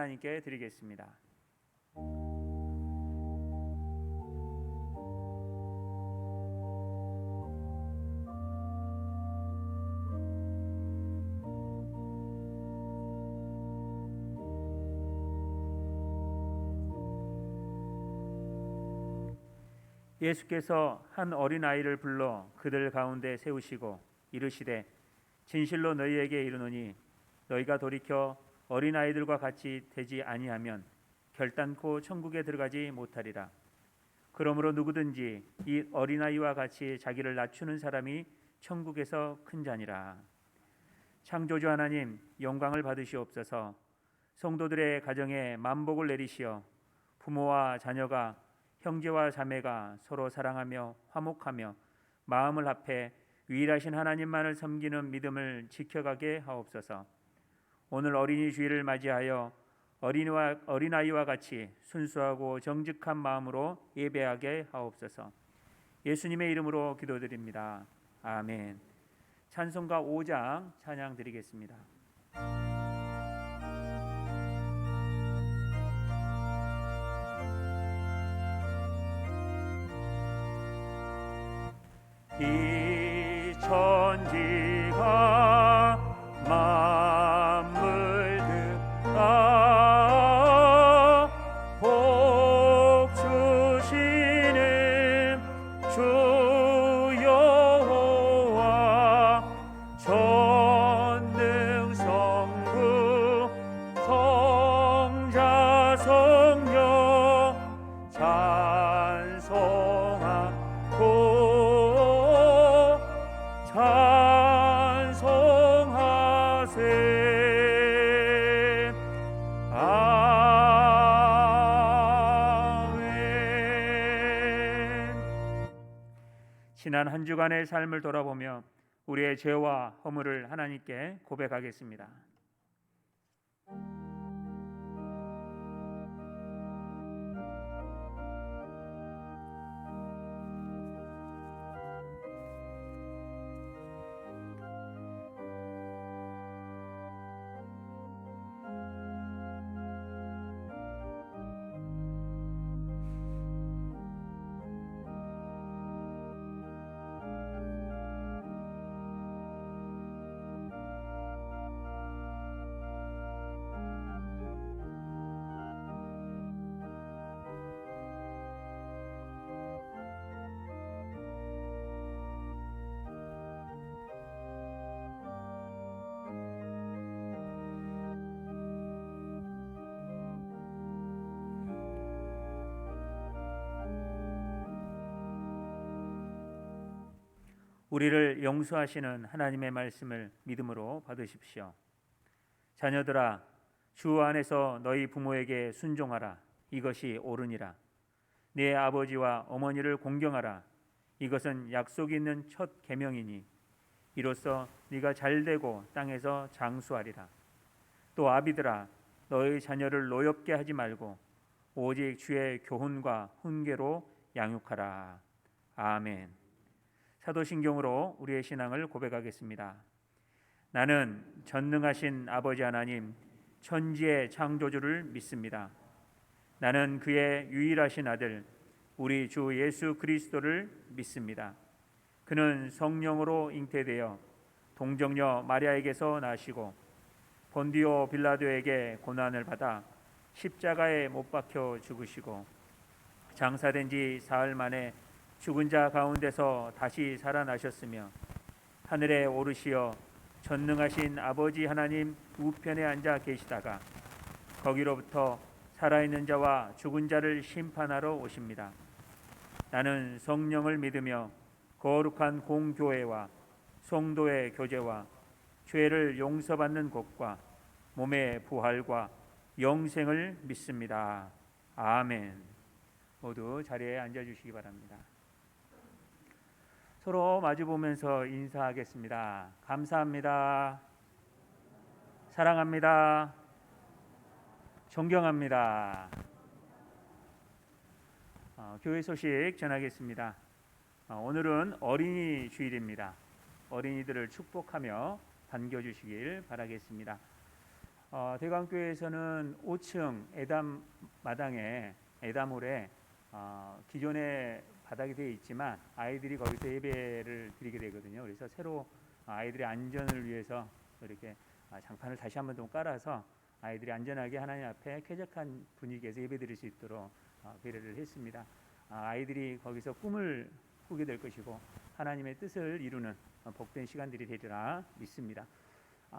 하나님께 드리겠습니다. 예수께서 한 어린아이를 불러 그들 가운데 세우시고 이르시되 진실로 너희에게 이르노니 너희가 돌이켜 어린아이들과 같이 되지 아니하면 결단코 천국에 들어가지 못하리라. 그러므로 누구든지 이 어린아이와 같이 자기를 낮추는 사람이 천국에서 큰 자니라. 창조주 하나님, 영광을 받으시옵소서. 성도들의 가정에 만복을 내리시어 부모와 자녀가, 형제와 자매가 서로 사랑하며 화목하며 마음을 합해 유일하신 하나님만을 섬기는 믿음을 지켜가게 하옵소서. 오늘 어린이 주일을 맞이하여 어린아이와 같이 순수하고 정직한 마음으로 예배하게 하옵소서. 예수님의 이름으로 기도드립니다. 아멘. 찬송가 5장 찬양 드리겠습니다. 이 천지가 만물 다 복 주시는 주 여호와 전능성부 성자 성령 찬송하고 찬송하세. 아멘. 지난 한 주간의 삶을 돌아보며 우리의 죄와 허물을 하나님께 고백하겠습니다. 우리를 용서하시는 하나님의 말씀을 믿음으로 받으십시오. 자녀들아, 주 안에서 너희 부모에게 순종하라. 이것이 옳으니라. 네 아버지와 어머니를 공경하라. 이것은 약속이 있는 첫 계명이니 이로써 네가 잘되고 땅에서 장수하리라. 또 아비들아, 너희 자녀를 노엽게 하지 말고 오직 주의 교훈과 훈계로 양육하라. 아멘. 사도신경으로 우리의 신앙을 고백하겠습니다. 나는 전능하신 아버지 하나님, 천지의 창조주를 믿습니다. 나는 그의 유일하신 아들, 우리 주 예수 그리스도를 믿습니다. 그는 성령으로 잉태되어 동정녀 마리아에게서 나시고 본디오 빌라도에게 고난을 받아 십자가에 못 박혀 죽으시고 장사된 지 사흘 만에 죽은 자 가운데서 다시 살아나셨으며 하늘에 오르시어 전능하신 아버지 하나님 우편에 앉아 계시다가 거기로부터 살아있는 자와 죽은 자를 심판하러 오십니다. 나는 성령을 믿으며 거룩한 공교회와 성도의 교제와 죄를 용서받는 것과 몸의 부활과 영생을 믿습니다. 아멘. 모두 자리에 앉아주시기 바랍니다. 서로 마주보면서 인사하겠습니다. 감사합니다. 사랑합니다. 존경합니다. 교회 소식 전하겠습니다. 오늘은 어린이 주일입니다. 어린이들을 축복하며 반겨주시길 바라겠습니다. 대강교회에서는 5층 애담 마당에 애담홀에 기존에 바닥이 되어 있지만 아이들이 거기서 예배를 드리게 되거든요. 그래서 새로 아이들의 안전을 위해서 이렇게 장판을 다시 한번 좀 깔아서 아이들이 안전하게 하나님 앞에 쾌적한 분위기에서 예배 드릴 수 있도록 배려를 했습니다. 아이들이 거기서 꿈을 꾸게 될 것이고 하나님의 뜻을 이루는 복된 시간들이 되리라 믿습니다.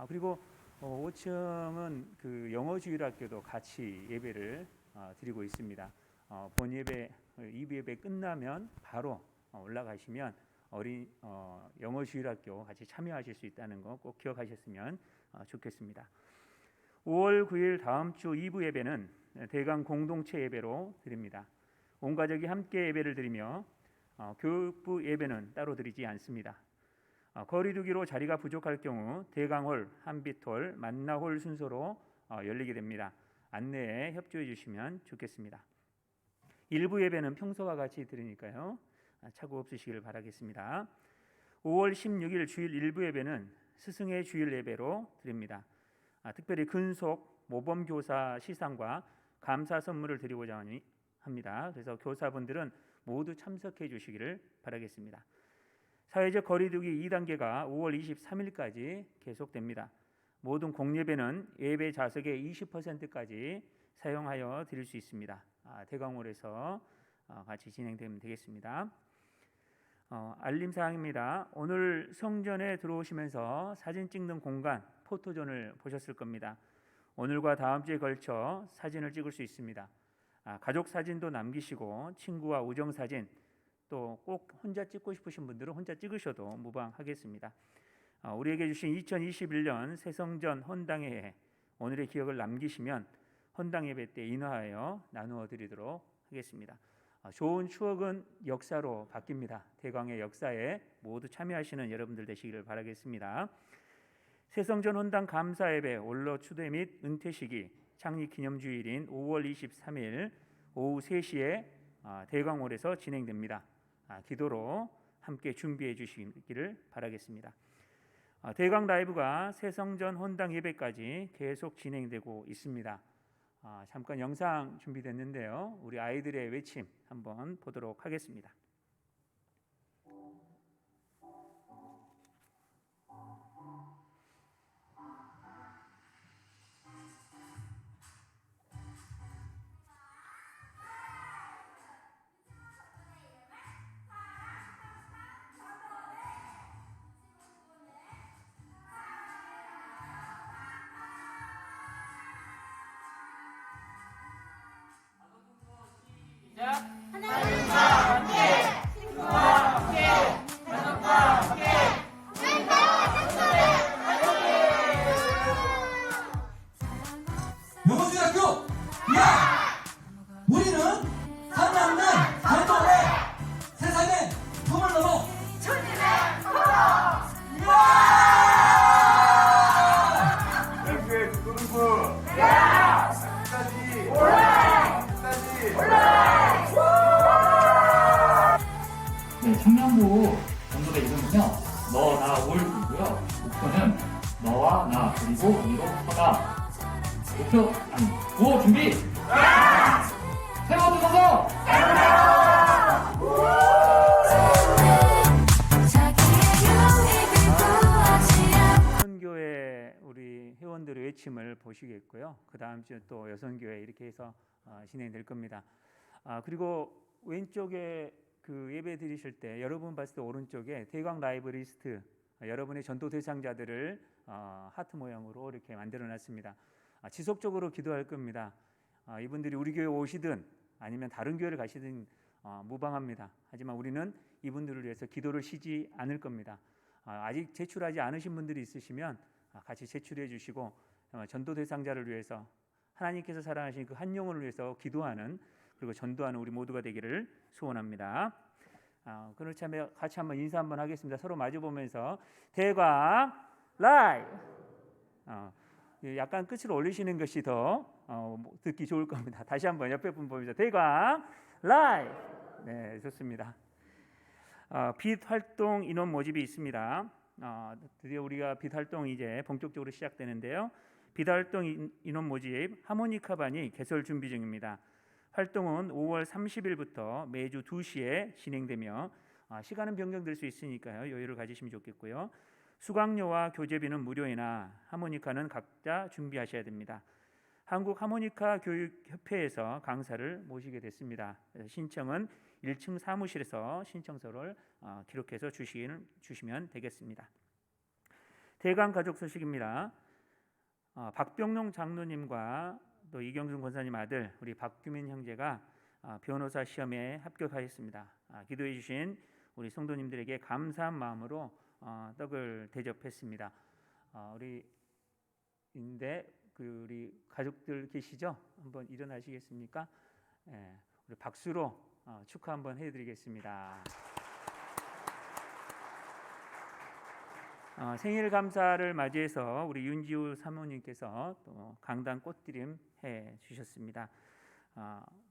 그리고 5층은 그 영어 주일학교도 같이 예배를 드리고 있습니다. 본 예배, 2부 예배 끝나면 바로 올라가시면 영어 주일학교 같이 참여하실 수 있다는 거 꼭 기억하셨으면 좋겠습니다. 5월 9일 다음 주 2부 예배는 대강 공동체 예배로 드립니다. 온 가족이 함께 예배를 드리며 교육부 예배는 따로 드리지 않습니다. 거리두기로 자리가 부족할 경우 대강홀, 한빛홀, 만나홀 순서로 열리게 됩니다. 안내에 협조해 주시면 좋겠습니다. 일부 예배는 평소와 같이 드리니까요. 착오 없으시길 바라겠습니다. 5월 16일 주일 일부 예배는 스승의 주일 예배로 드립니다. 특별히 근속 모범교사 시상과 감사 선물을 드리고자 합니다. 그래서 교사분들은 모두 참석해 주시기를 바라겠습니다. 사회적 거리두기 2단계가 5월 23일까지 계속됩니다. 모든 공예배는 예배 좌석의 20%까지 사용하여 드릴 수 있습니다. 대강홀에서 같이 진행되면 되겠습니다. 알림사항입니다. 오늘 성전에 들어오시면서 사진 찍는 공간 포토존을 보셨을 겁니다. 오늘과 다음 주에 걸쳐 사진을 찍을 수 있습니다. 가족 사진도 남기시고 친구와 우정 사진 또 꼭 혼자 찍고 싶으신 분들은 혼자 찍으셔도 무방하겠습니다. 우리에게 주신 2021년 새성전 헌당회에 오늘의 기억을 남기시면 헌당 예배 때 인화하여 나누어 드리도록 하겠습니다. 좋은 추억은 역사로 바뀝니다. 대강의 역사에 모두 참여하시는 여러분들 되시기를 바라겠습니다. 새성전 헌당 감사 예배 올로 추대 및 은퇴식이 창립 기념주일인 5월 23일 오후 3시에 대강홀에서 진행됩니다. 기도로 함께 준비해 주시기를 바라겠습니다. 대강 라이브가 새성전 헌당 예배까지 계속 진행되고 있습니다. 잠깐 영상 준비됐는데요. 우리 아이들의 외침 한번 보도록 하겠습니다. 영어주일학교 야! 우리는 사랑하는 감동의 세상의 품을 넘어 천지의 코너! 연수의 두근부 야! 끝까지 네, 청년부 전도대 이름은요, 너, 나, 올이고요. 목표는 너와 나 그리고 우리로 커다. 목표 구호 준비. 세 번째 성서. 여성교회 우리 회원들의 외침을 보시겠고요. 그 다음 주에 또 여성교회 이렇게 해서 진행될 겁니다. 그리고 왼쪽에 그 예배 드리실 때 여러분 봤을 때 오른쪽에 대강 라이브 리스트 여러분의 전도 대상자들을 하트 모양으로 이렇게 만들어 놨습니다. 지속적으로 기도할 겁니다. 이분들이 우리 교회 오시든 아니면 다른 교회를 가시든 무방합니다. 하지만 우리는 이분들을 위해서 기도를 쉬지 않을 겁니다. 아직 제출하지 않으신 분들이 있으시면 같이 제출해 주시고 전도 대상자를 위해서 하나님께서 사랑하신 그 한 영혼을 위해서 기도하는 그리고 전도하는 우리 모두가 되기를 소원합니다. 그렇지 않으면 같이 한번 인사 한번 하겠습니다. 서로 마주 보면서 대강 라이브. 약간 끝을 올리시는 것이 더 듣기 좋을 겁니다. 다시 한번 옆에 분 보면서 대강 라이브. 네, 좋습니다. 빛 활동 인원 모집이 있습니다. 드디어 우리가 빛 활동이 이제 본격적으로 시작되는데요. 비달동 인원 모집 하모니카반이 개설 준비 중입니다. 활동은 5월 30일부터 매주 2시에 진행되며 시간은 변경될 수 있으니까요. 여유를 가지시면 좋겠고요. 수강료와 교재비는 무료이나 하모니카는 각자 준비하셔야 됩니다. 한국 하모니카 교육협회에서 강사를 모시게 됐습니다. 신청은 1층 사무실에서 신청서를 기록해서 주시면 되겠습니다. 대강 가족 소식입니다. 박병농 장로님과 또 이경순 권사님 아들 우리 박규민 형제가 변호사 시험에 합격하였습니다. 기도해 주신 우리 성도님들에게 감사한 마음으로 떡을 대접했습니다. 우리 가족들 계시죠? 한번 일어나시겠습니까? 우리 박수로 축하 한번 해드리겠습니다. 생일 감사를 맞이해서 우리 윤지우 사모님께서 또 강단 꽃드림 해 주셨습니다.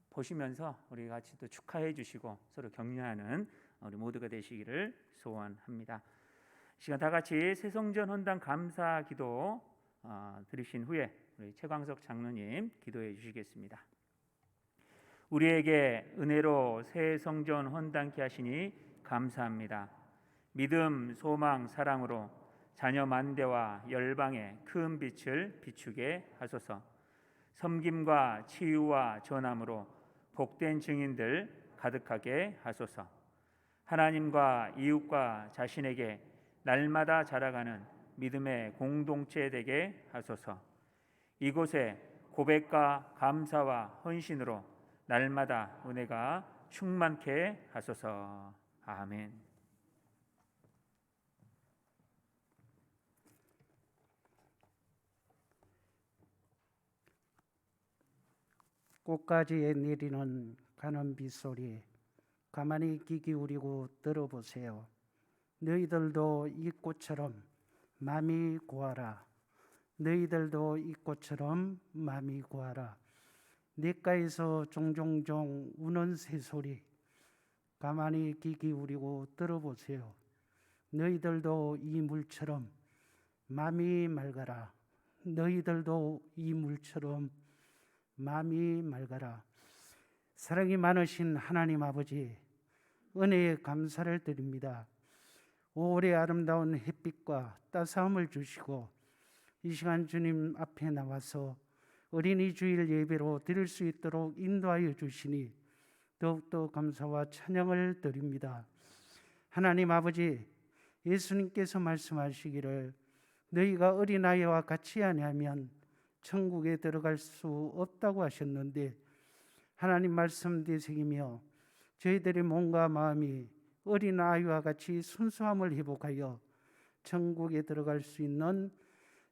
보시면서 우리 같이 또 축하해 주시고 서로 격려하는 우리 모두가 되시기를 소원합니다. 이 시간 다 같이 새성전 헌당 감사 기도 드리신 후에 우리 최광석 장로님 기도해 주시겠습니다. 우리에게 은혜로 새 성전 헌당케 하시니 감사합니다. 믿음, 소망, 사랑으로 자녀 만대와 열방에 큰 빛을 비추게 하소서. 섬김과 치유와 전함으로 복된 증인들 가득하게 하소서. 하나님과 이웃과 자신에게 날마다 자라가는 믿음의 공동체 되게 하소서. 이곳에 고백과 감사와 헌신으로 날마다 은혜가 충만케 하소서. 아멘. 꽃가지에 내리는 가는 빗소리 가만히 귀 기울이고 들어보세요. 너희들도 이 꽃처럼 마음이 고하라. 너희들도 이 꽃처럼 마음이 고하라. 냇가에서 종종종 우는 새소리 가만히 귀 기울이고 들어보세요. 너희들도 이 물처럼 마음이 맑아라. 너희들도 이 물처럼 마음이 맑아라. 사랑이 많으신 하나님 아버지, 은혜에 감사를 드립니다. 5월의 아름다운 햇빛과 따스함을 주시고 이 시간 주님 앞에 나와서 어린이 주일 예배로 드릴 수 있도록 인도하여 주시니 더욱더 감사와 찬양을 드립니다. 하나님 아버지, 예수님께서 말씀하시기를 너희가 어린아이와 같이 아니하면 천국에 들어갈 수 없다고 하셨는데 하나님 말씀 되새기며 저희들의 몸과 마음이 어린아이와 같이 순수함을 회복하여 천국에 들어갈 수 있는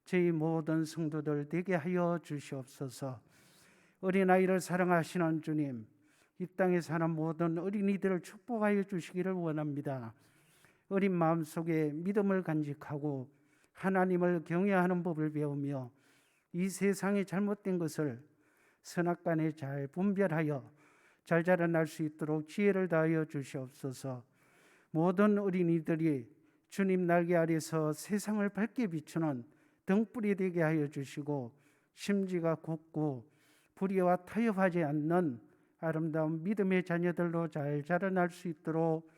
저희 모든 성도들 되게 하여 주시옵소서. 어린아이를 사랑하시는 주님, 이 땅에 사는 모든 어린이들을 축복하여 주시기를 원합니다. 어린 마음속에 믿음을 간직하고 하나님을 경외하는 법을 배우며 이 세상의 잘못된 것을 선악간에 잘 분별하여 잘 자라날 수 있도록 지혜를 다하여 주시옵소서. 모든 어린이들이 주님 날개 아래서 세상을 밝게 비추는 등불이 되게 하여 주시고 심지가 굳고 불의와 타협하지 않는 아름다운 믿음의 자녀들로 잘 자라날 수 있도록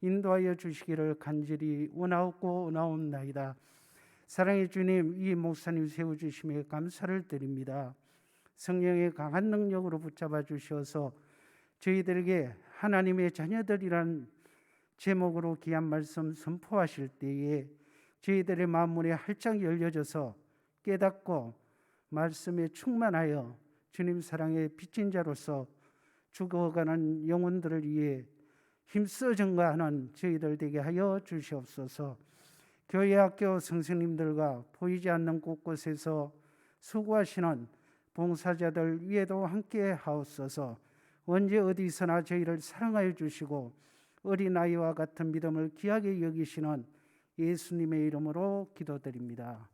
인도하여 주시기를 간절히 원하옵나이다. 사랑의 주님, 이 목사님 세워주심에 감사를 드립니다. 성령의 강한 능력으로 붙잡아 주셔서 저희들에게 하나님의 자녀들이란 제목으로 귀한 말씀 선포하실 때에 저희들의 마음문이 활짝 열려져서 깨닫고 말씀에 충만하여 주님 사랑의 빚진 자로서 죽어가는 영혼들을 위해 힘써 증거하는 저희들 되게 하여 주시옵소서. 교회 학교 선생님들과 보이지 않는 곳곳에서 수고하시는 봉사자들 위에도 함께 하옵소서. 언제 어디서나 저희를 사랑하여 주시고 어린아이와 같은 믿음을 귀하게 여기시는 예수님의 이름으로 기도드립니다.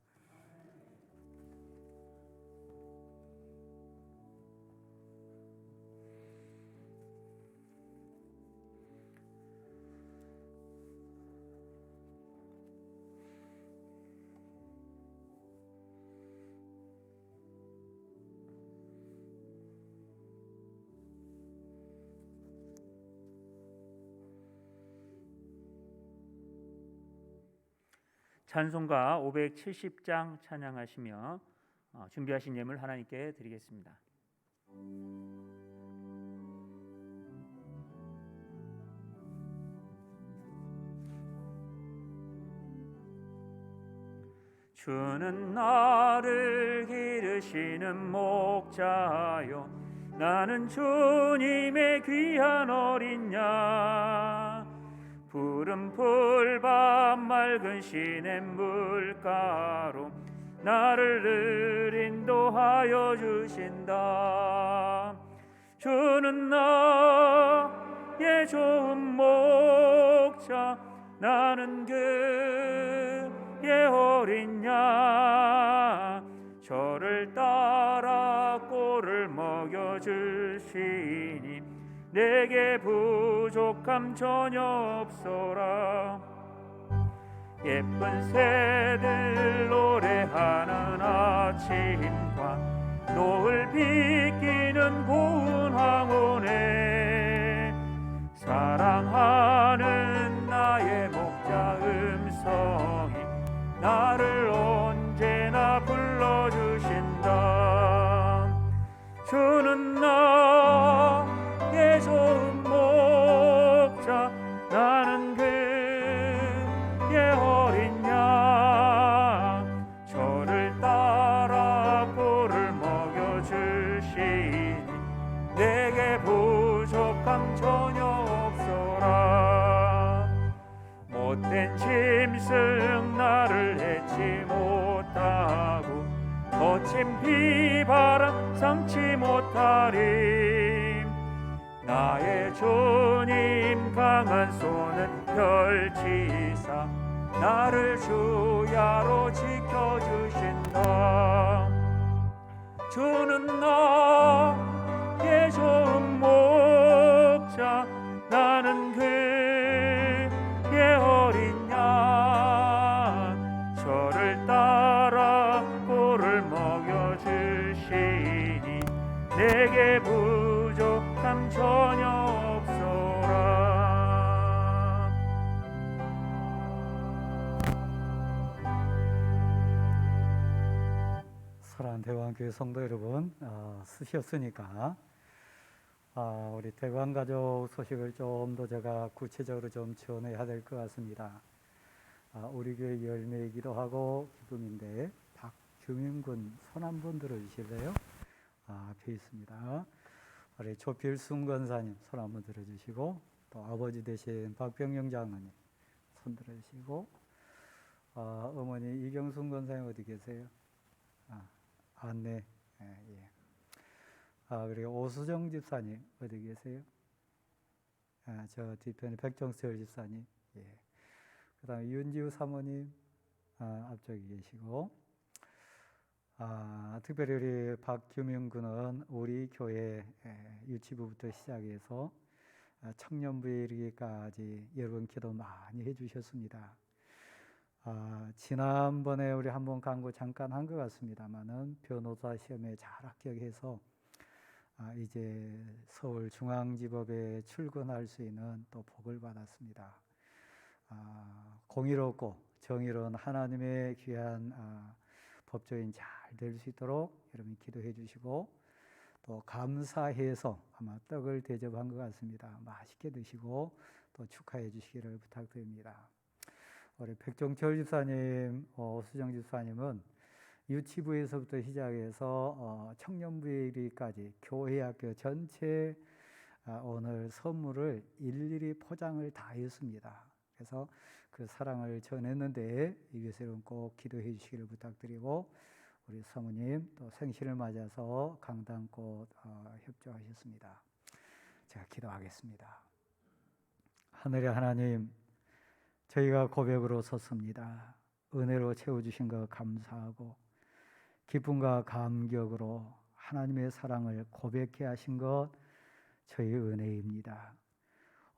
찬송가 570장 찬양하시며 준비하신 예물 하나님께 드리겠습니다. 주는 나를 기르시는 목자요, 나는 주님의 귀한 어린 양. 푸른 풀밭 맑은 시냇 물가로 나를 늘 인도하여 주신다. 주는 나의 좋은 목자, 나는 그의 어린 양. 저를 따라 꼴을 먹여주시니 내게 부족함 전혀 없소라. 예쁜 새들 노래하는 아침과 노을 비끼는 고운 황혼에 사랑하는 나의 목자 음성이 나를 언제나 불러주신다. 주는 나의 좋은 목자, 나는 그의 어린 양. 저를 따라 꼴을 먹여주시니 내게 부족함 전혀 없소라. 못된 짐승 나를 해치 못하고 거친 비바람 삼지 못하리. 나의 주님 강한 손은 펼치사 나를 주야로 지켜주신다. 주는 나의 좋은 목자, 나는 그의 어린 양. 저를 따라 꼴을 먹여주시니 내게 부족함 전혀 없소라. 사랑하는 대구교회 성도 여러분, 쓰셨으니까 우리 대구가족 소식을 좀 더 제가 구체적으로 좀 전해야 될 것 같습니다. 우리 교회 열매이기도 하고 기쁨인데 박규민군 손 한번 들어주실래요? 앞에 있습니다. 우리 조필순 권사님 손 한번 들어주시고, 또 아버지 되신 박병영 장로님 손 들어주시고, 어머니 이경순 권사님 어디 계세요? 네. 예. 그리고 오수정 집사님 어디 계세요? 저 뒤편에 백정철 집사님. 예. 그다음에 윤지우 사모님 앞쪽에 계시고, 특별히 우리 박규명 군은 우리 교회 유치부부터 시작해서 청년부에 이르기까지 여러분 기도 많이 해주셨습니다. 지난번에 우리 한번 광고 잠깐 한 것 같습니다만은 변호사 시험에 잘 합격해서 이제 서울중앙지법에 출근할 수 있는 또 복을 받았습니다. 공의롭고 정의로운 하나님의 귀한 법조인 잘 될 수 있도록 여러분 기도해 주시고, 또 감사해서 아마 떡을 대접한 것 같습니다. 맛있게 드시고 또 축하해 주시기를 부탁드립니다. 우리 백종철 집사님, 수정 집사님은 유치부에서부터 시작해서 청년부에 이르기까지 교회 학교 전체 오늘 선물을 일일이 포장을 다 했습니다. 그래서 그 사랑을 전했는데 이것에 꼭 기도해 주시기를 부탁드리고, 우리 사모님 또 생신을 맞아서 강단꽃 협조하셨습니다. 제가 기도하겠습니다. 하늘의 하나님, 저희가 고백으로 섰습니다. 은혜로 채워주신 것 감사하고 기쁨과 감격으로 하나님의 사랑을 고백해 하신 것 저희 은혜입니다.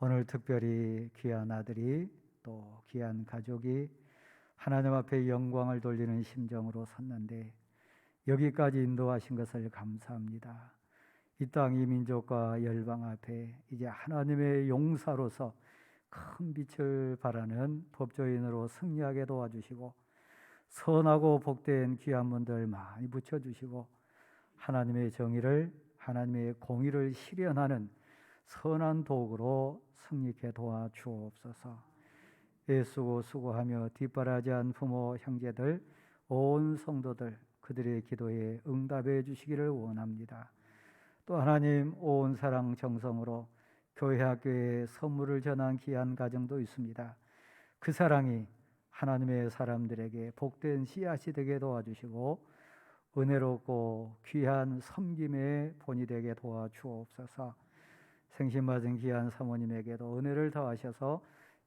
오늘 특별히 귀한 아들이 또 귀한 가족이 하나님 앞에 영광을 돌리는 심정으로 섰는데 여기까지 인도하신 것을 감사합니다. 이 땅 이 민족과 열방 앞에 이제 하나님의 용사로서 큰 빛을 발하는 법조인으로 승리하게 도와주시고 선하고 복된 귀한 분들 많이 붙여주시고 하나님의 정의를, 하나님의 공의를 실현하는 선한 도구로 승리케 도와주옵소서. 애쓰고 수고하며 뒷바라지한 부모, 형제들, 온 성도들 그들의 기도에 응답해 주시기를 원합니다. 또 하나님, 온 사랑 정성으로 교회 학교에 선물을 전한 귀한 가정도 있습니다. 그 사랑이 하나님의 사람들에게 복된 씨앗이 되게 도와주시고 은혜롭고 귀한 섬김의 본이 되게 도와주옵소서. 생신맞은 귀한 사모님에게도 은혜를 더하셔서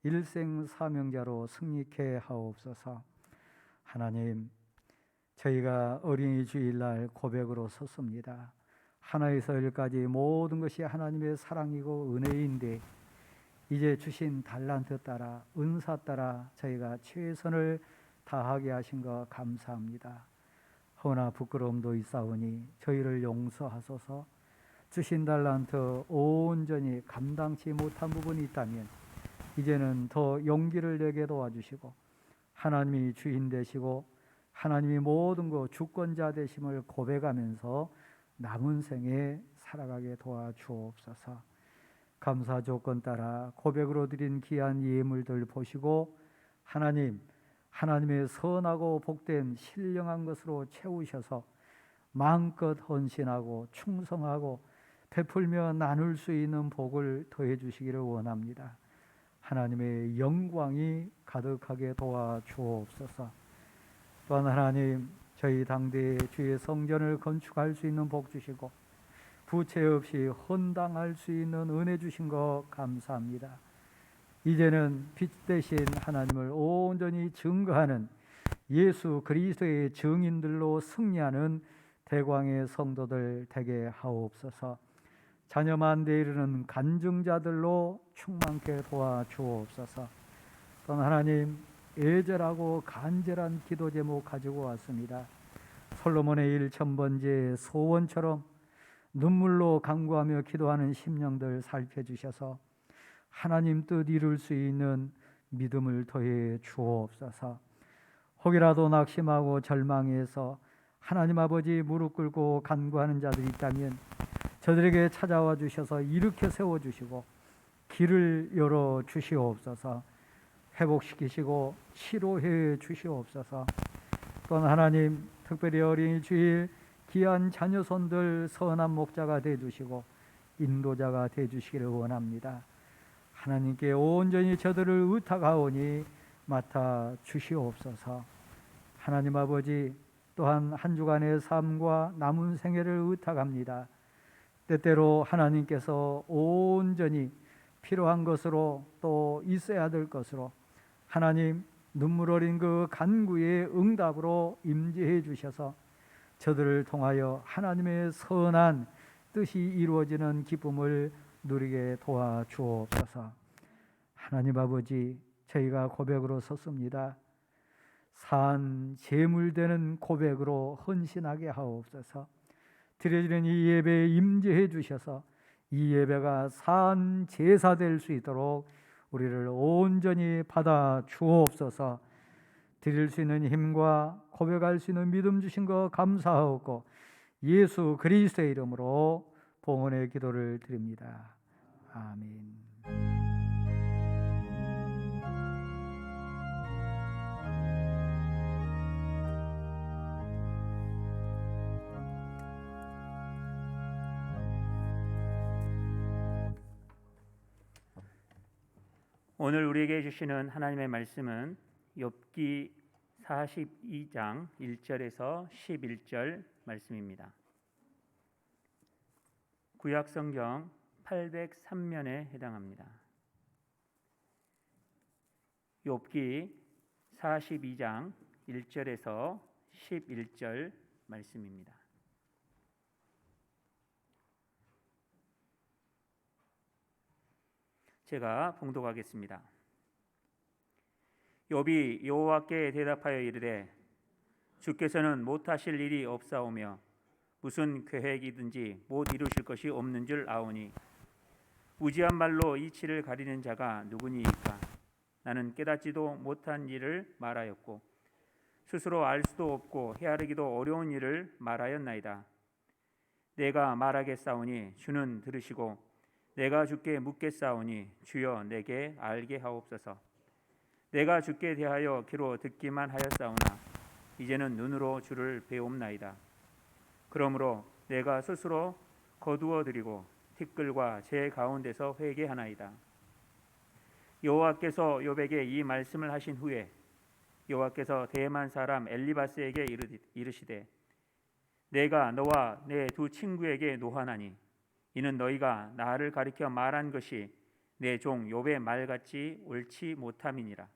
일생 사명자로 승리케 하옵소서. 하나님, 저희가 어린이 주일날 고백으로 섰습니다. 하나에서 열까지 모든 것이 하나님의 사랑이고 은혜인데 이제 주신 달란트 따라 은사 따라 저희가 최선을 다하게 하신 것 감사합니다. 허나 부끄러움도 있사오니 저희를 용서하소서. 주신 달란트 온전히 감당치 못한 부분이 있다면 이제는 더 용기를 내게 도와주시고 하나님이 주인 되시고 하나님이 모든 것 주권자 되심을 고백하면서 남은 생에 살아가게 도와주옵소서. 감사 조건 따라 고백으로 드린 귀한 예물들 보시고 하나님, 하나님의 선하고 복된 신령한 것으로 채우셔서 마음껏 헌신하고 충성하고 베풀며 나눌 수 있는 복을 더해 주시기를 원합니다. 하나님의 영광이 가득하게 도와주옵소서. 또한 하나님, 저희 당대에 주의 성전을 건축할 수 있는 복 주시고 부채 없이 헌당할 수 있는 은혜 주신 것 감사합니다. 이제는 빛 대신 하나님을 온전히 증거하는 예수 그리스도의 증인들로 승리하는 대광의 성도들 되게 하옵소서. 자녀만 대 이르는 간증자들로 충만케 도와주옵소서. 또한 하나님, 애절하고 간절한 기도 제목 가지고 왔습니다. 솔로몬의 1000번째 소원처럼 눈물로 간구하며 기도하는 심령들 살펴주셔서 하나님 뜻 이룰 수 있는 믿음을 더해 주옵소서. 혹이라도 낙심하고 절망해서 하나님 아버지 무릎 꿇고 간구하는 자들이 있다면 저들에게 찾아와 주셔서 일으켜 세워주시고 길을 열어 주시옵소서. 회복시키시고 치료해 주시옵소서. 또한 하나님, 특별히 어린이 주일 귀한 자녀손들 선한 목자가 되어주시고 인도자가 되어주시기를 원합니다. 하나님께 온전히 저들을 의탁하오니 맡아 주시옵소서. 하나님 아버지, 또한 한 주간의 삶과 남은 생애를 의탁합니다. 때때로 하나님께서 온전히 필요한 것으로 또 있어야 될 것으로 하나님 눈물 어린 그 간구의 응답으로 임재해 주셔서 저들을 통하여 하나님의 선한 뜻이 이루어지는 기쁨을 누리게 도와주옵소서. 하나님 아버지, 저희가 고백으로 섰습니다. 산 제물되는 고백으로 헌신하게 하옵소서. 드려지는 이 예배에 임재해 주셔서 이 예배가 산 제사 될 수 있도록 우리를 온전히 받아 주옵소서. 드릴 수 있는 힘과 고백할 수 있는 믿음 주신 것 감사하고 예수 그리스도의 이름으로 봉헌의 기도를 드립니다. 아멘. 오늘 우리에게 주시는 하나님의 말씀은 욥기 42장 1절에서 11절 말씀입니다. 구약 성경 803면에 해당합니다. 욥기 42장 1절에서 11절 말씀입니다. 제가 봉독하겠습니다. 욥이 여호와께 대답하여 이르되 주께서는 못하실 일이 없사오며 무슨 계획이든지 못 이루실 것이 없는 줄 아오니 무지한 말로 이치를 가리는 자가 누구니이까. 나는 깨닫지도 못한 일을 말하였고 스스로 알 수도 없고 헤아리기도 어려운 일을 말하였나이다. 내가 말하겠사오니 주는 들으시고 내가 주께 묻겠사오니 주여 내게 알게 하옵소서. 내가 주께 대하여 귀로 듣기만 하였사오나 이제는 눈으로 주를 배옵나이다. 그러므로 내가 스스로 거두어 드리고 티끌과 제 가운데서 회개하나이다. 여호와께서 욥에게 이 말씀을 하신 후에 여호와께서 대만 사람 엘리바스에게 이르시되 내가 너와 내 두 친구에게 노하나니 이는 너희가 나를 가리켜 말한 것이 내 종 욥의 말같이 옳지 못함이니라.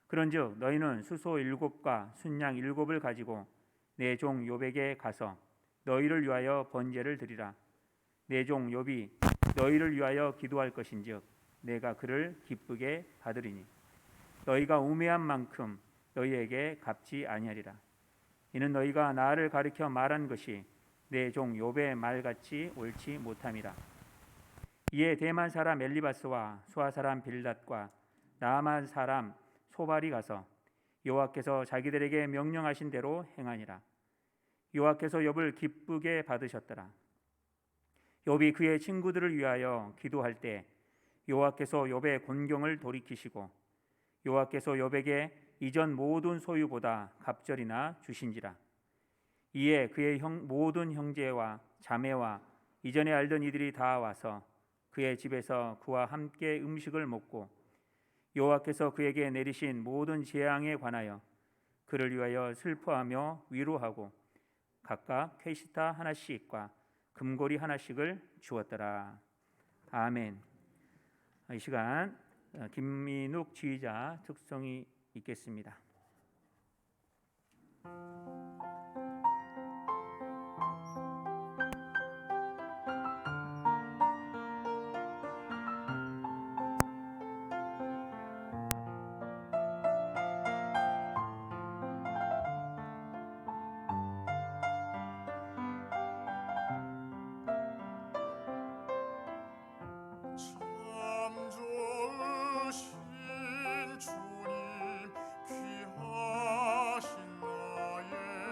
그런즉 너희는 수소 7과 순양 7을 가지고 내 종 욥에게 가서 너희를 위하여 번제를 드리라. 내 종 욥이 너희를 위하여 기도할 것인즉 내가 그를 기쁘게 받으리니 너희가 우매한 만큼 너희에게 갚지 아니하리라. 이는 너희가 나를 가리켜 말한 것이 내 종 욥의 말같이 옳지 못함이라. 이에 대만 사람 엘리바스와 수아 사람 빌닷과 나아만 사람 소발이 가서 여호와께서 자기들에게 명령하신 대로 행하니라. 여호와께서 욥을 기쁘게 받으셨더라. 욥이 그의 친구들을 위하여 기도할 때 여호와께서 욥의 곤경을 돌이키시고 여호와께서 욥에게 이전 모든 소유보다 갑절이나 주신지라. 이에 그의 모든 형제와 자매와 이전에 알던 이들이 다 와서 그의 집에서 그와 함께 음식을 먹고 여호와께서 그에게 내리신 모든 재앙에 관하여 그를 위하여 슬퍼하며 위로하고 각각 쾌시타 하나씩과 금고리 하나씩을 주었더라. 아멘. 이 시간 김민욱 지휘자 특성이 있겠습니다. 참 좋으신 주님 귀하신 나의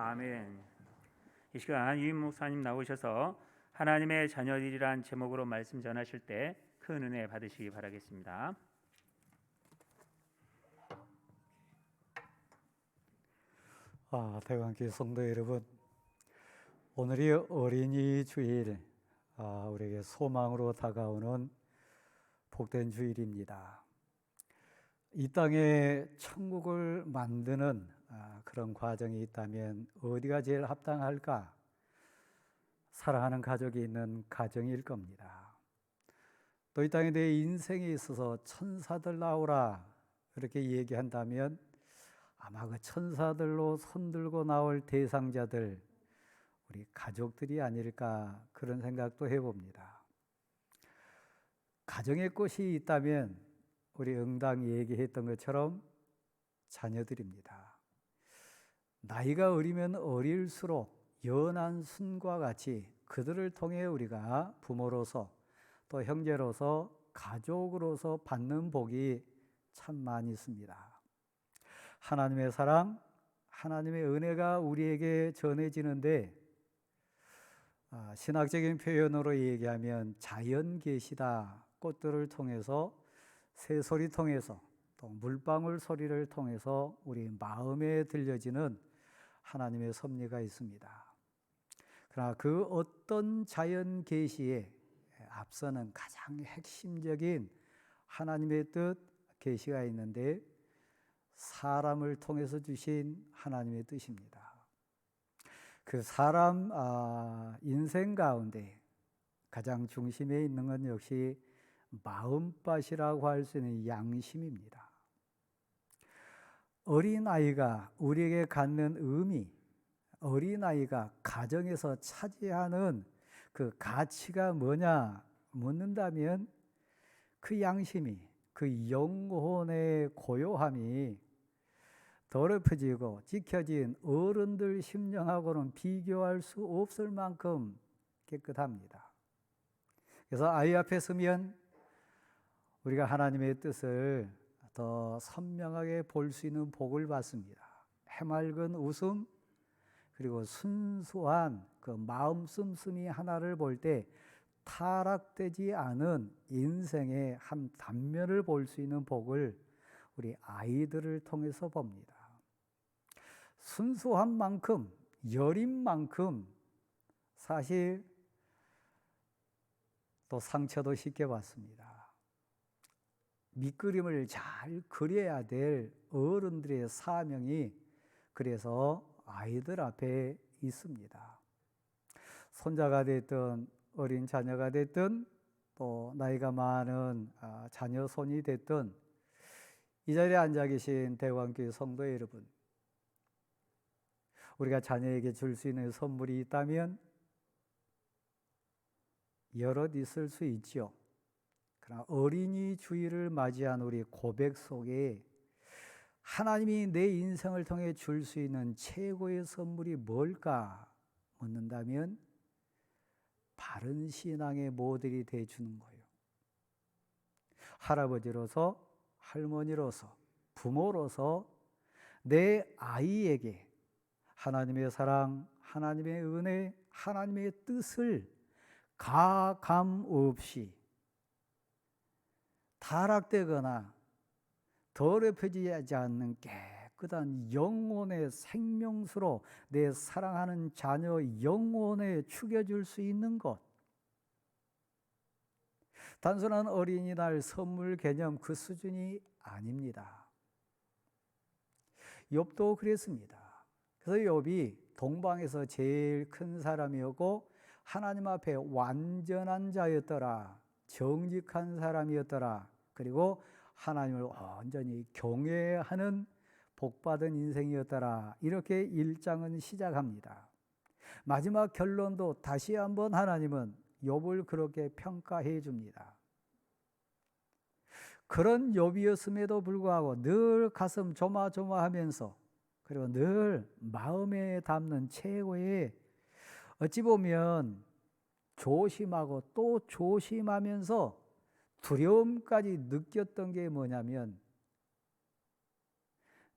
아멘. 이 시간 유임 목사님 나오셔서 하나님의 자녀들이란 제목으로 말씀 전하실 때 큰 은혜 받으시기 바라겠습니다. 대관교회 성도 여러분, 오늘이 어린이 주일, 우리에게 소망으로 다가오는 복된 주일입니다. 이 땅에 천국을 만드는 그런 과정이 있다면 어디가 제일 합당할까? 사랑하는 가족이 있는 가정일 겁니다. 또 이 땅에 내 인생에 있어서 천사들 나오라 이렇게 얘기한다면 아마 그 천사들로 손들고 나올 대상자들, 우리 가족들이 아닐까 그런 생각도 해봅니다. 가정의 꽃이 있다면 우리 응당이 얘기했던 것처럼 자녀들입니다. 나이가 어리면 어릴수록 연한 순과 같이 그들을 통해 우리가 부모로서 또 형제로서 가족으로서 받는 복이 참 많이 있습니다. 하나님의 사랑, 하나님의 은혜가 우리에게 전해지는데 신학적인 표현으로 얘기하면 자연 계시다. 꽃들을 통해서, 새소리 통해서, 또 물방울 소리를 통해서 우리 마음에 들려지는 하나님의 섭리가 있습니다. 그러나 그 어떤 자연 계시에 앞서는 가장 핵심적인 하나님의 뜻 계시가 있는데 사람을 통해서 주신 하나님의 뜻입니다. 그 사람 인생 가운데 가장 중심에 있는 건 역시 마음밭이라고 할 수 있는 양심입니다. 어린아이가 우리에게 갖는 의미, 어린아이가 가정에서 차지하는 그 가치가 뭐냐 묻는다면 그 양심이, 그 영혼의 고요함이 더럽혀지고 지켜진 어른들 심령하고는 비교할 수 없을 만큼 깨끗합니다. 그래서 아이 앞에 서면 우리가 하나님의 뜻을 더 선명하게 볼 수 있는 복을 받습니다. 해맑은 웃음, 그리고 순수한 그 마음 씀씀이 하나를 볼 때 타락되지 않은 인생의 한 단면을 볼 수 있는 복을 우리 아이들을 통해서 봅니다. 순수한 만큼, 여린 만큼 사실 또 상처도 쉽게 받습니다. 밑그림을 잘 그려야 될 어른들의 사명이 그래서 아이들 앞에 있습니다. 손자가 됐든 어린 자녀가 됐든 또 나이가 많은 자녀 손이 됐든 이 자리에 앉아 계신 대관교회 성도 여러분, 우리가 자녀에게 줄 수 있는 선물이 있다면 여럿 있을 수 있죠. 그러나 어린이 주일을 맞이한 우리 고백 속에 하나님이 내 인생을 통해 줄 수 있는 최고의 선물이 뭘까 묻는다면 바른 신앙의 모델이 되어주는 거예요. 할아버지로서, 할머니로서, 부모로서 내 아이에게 하나님의 사랑, 하나님의 은혜, 하나님의 뜻을 가감 없이 타락되거나 더럽혀지지 않는 깨끗한 영혼의 생명수로 내 사랑하는 자녀 영혼에 축여줄 수 있는 것. 단순한 어린이날 선물 개념 그 수준이 아닙니다. 욥도 그랬습니다. 그래서 욥이 동방에서 제일 큰 사람이었고 하나님 앞에 완전한 자였더라. 정직한 사람이었더라. 그리고 하나님을 온전히 경외하는 복받은 인생이었더라. 이렇게 1장은 시작합니다. 마지막 결론도 다시 한번 하나님은 욥을 그렇게 평가해 줍니다. 그런 욥이었음에도 불구하고 늘 가슴 조마조마하면서 그리고 늘 마음에 담는 최고의 어찌 보면 조심하고 또 조심하면서 두려움까지 느꼈던 게 뭐냐면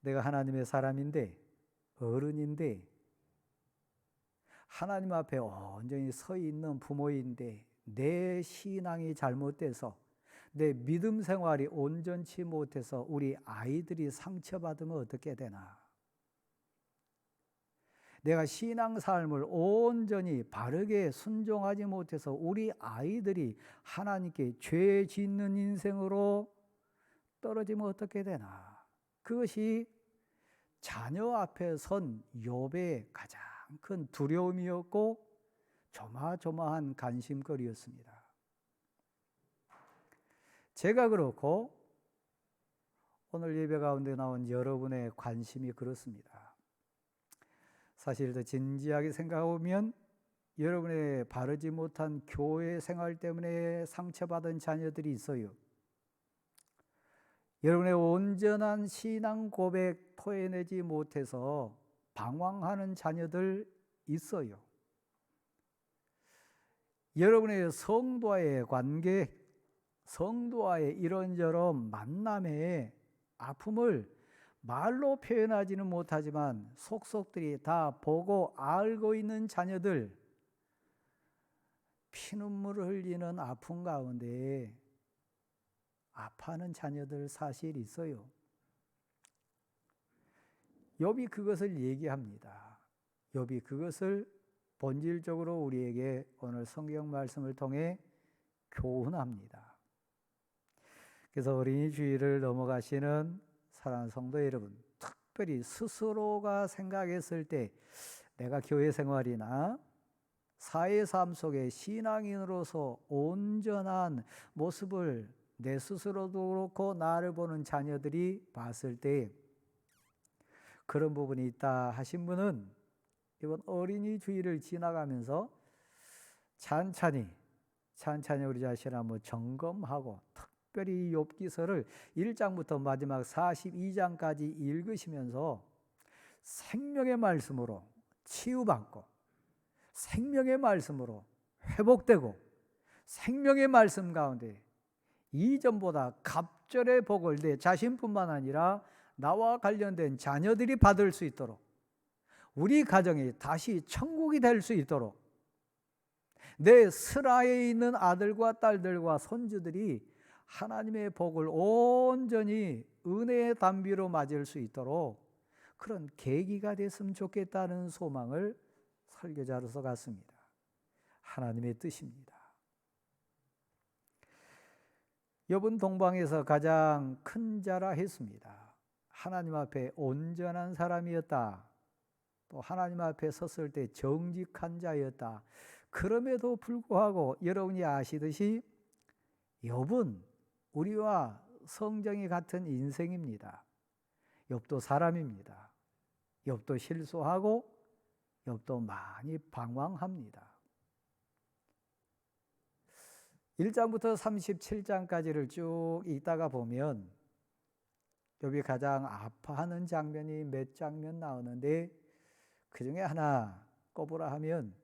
내가 하나님의 사람인데 어른인데 하나님 앞에 온전히 서 있는 부모인데 내 신앙이 잘못돼서 내 믿음 생활이 온전치 못해서 우리 아이들이 상처받으면 어떻게 되나? 내가 신앙 삶을 온전히 바르게 순종하지 못해서 우리 아이들이 하나님께 죄 짓는 인생으로 떨어지면 어떻게 되나? 그것이 자녀 앞에 선 욥의 가장 큰 두려움이었고 조마조마한 관심거리였습니다. 제가 그렇고 오늘 예배 가운데 나온 여러분의 관심이 그렇습니다. 사실 더 진지하게 생각해보면 여러분의 바르지 못한 교회 생활 때문에 상처받은 자녀들이 있어요. 여러분의 온전한 신앙 고백 토해내지 못해서 방황하는 자녀들 있어요. 여러분의 성도와의 관계, 성도와의 이런저런 만남의 아픔을 말로 표현하지는 못하지만 속속들이 다 보고 알고 있는 자녀들, 피눈물을 흘리는 아픔 가운데 아파하는 자녀들 사실 있어요. 욥이 그것을 얘기합니다. 욥이 그것을 본질적으로 우리에게 오늘 성경 말씀을 통해 교훈합니다. 그래서 어린이 주일을 넘어가시는 사랑하는 성도 여러분, 특별히 스스로가 생각했을 때 내가 교회 생활이나 사회 삶 속에 신앙인으로서 온전한 모습을 내 스스로도 그렇고 나를 보는 자녀들이 봤을 때 그런 부분이 있다 하신 분은 이번 어린이 주일을 지나가면서 찬찬히 우리 자신을 한번 점검하고 특별히 욥기서를 1장부터 마지막 42장까지 읽으시면서 생명의 말씀으로 치유받고 생명의 말씀으로 회복되고 생명의 말씀 가운데 이전보다 갑절의 복을 내 자신뿐만 아니라 나와 관련된 자녀들이 받을 수 있도록 우리 가정이 다시 천국이 될 수 있도록 내 슬하에 있는 아들과 딸들과 손주들이 하나님의 복을 온전히 은혜의 담비로 맞을 수 있도록 그런 계기가 됐으면 좋겠다는 소망을 설교자로서 갖습니다. 하나님의 뜻입니다. 욥은 동방에서 가장 큰 자라 했습니다. 하나님 앞에 온전한 사람이었다. 또 하나님 앞에 섰을 때 정직한 자였다. 그럼에도 불구하고 여러분이 아시듯이 욥은 우리와 성정이 같은 인생입니다. 욥도 사람입니다. 욥도 실수하고 욥도 많이 방황합니다. 1장부터 37장까지를 쭉 읽다가 보면 욥이 가장 아파하는 장면이 몇 장면 나오는데 그 중에 하나 꼽으라 하면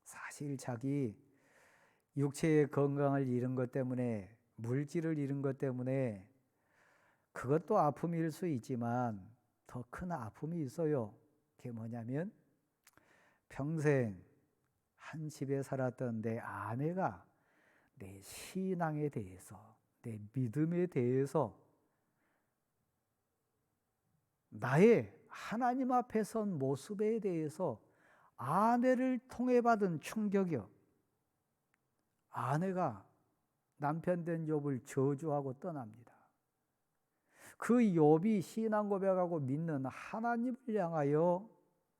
사실 자기 육체의 건강을 잃은 것 때문에 물질을 잃은 것 때문에 그것도 아픔일 수 있지만 더 큰 아픔이 있어요. 그게 뭐냐면 평생 한 집에 살았던 내 아내가 내 신앙에 대해서 내 믿음에 대해서 나의 하나님 앞에 선 모습에 대해서 아내를 통해 받은 충격이요. 아내가 남편 된 욥을 저주하고 떠납니다. 그 욥이 신앙 고백하고 믿는 하나님을 향하여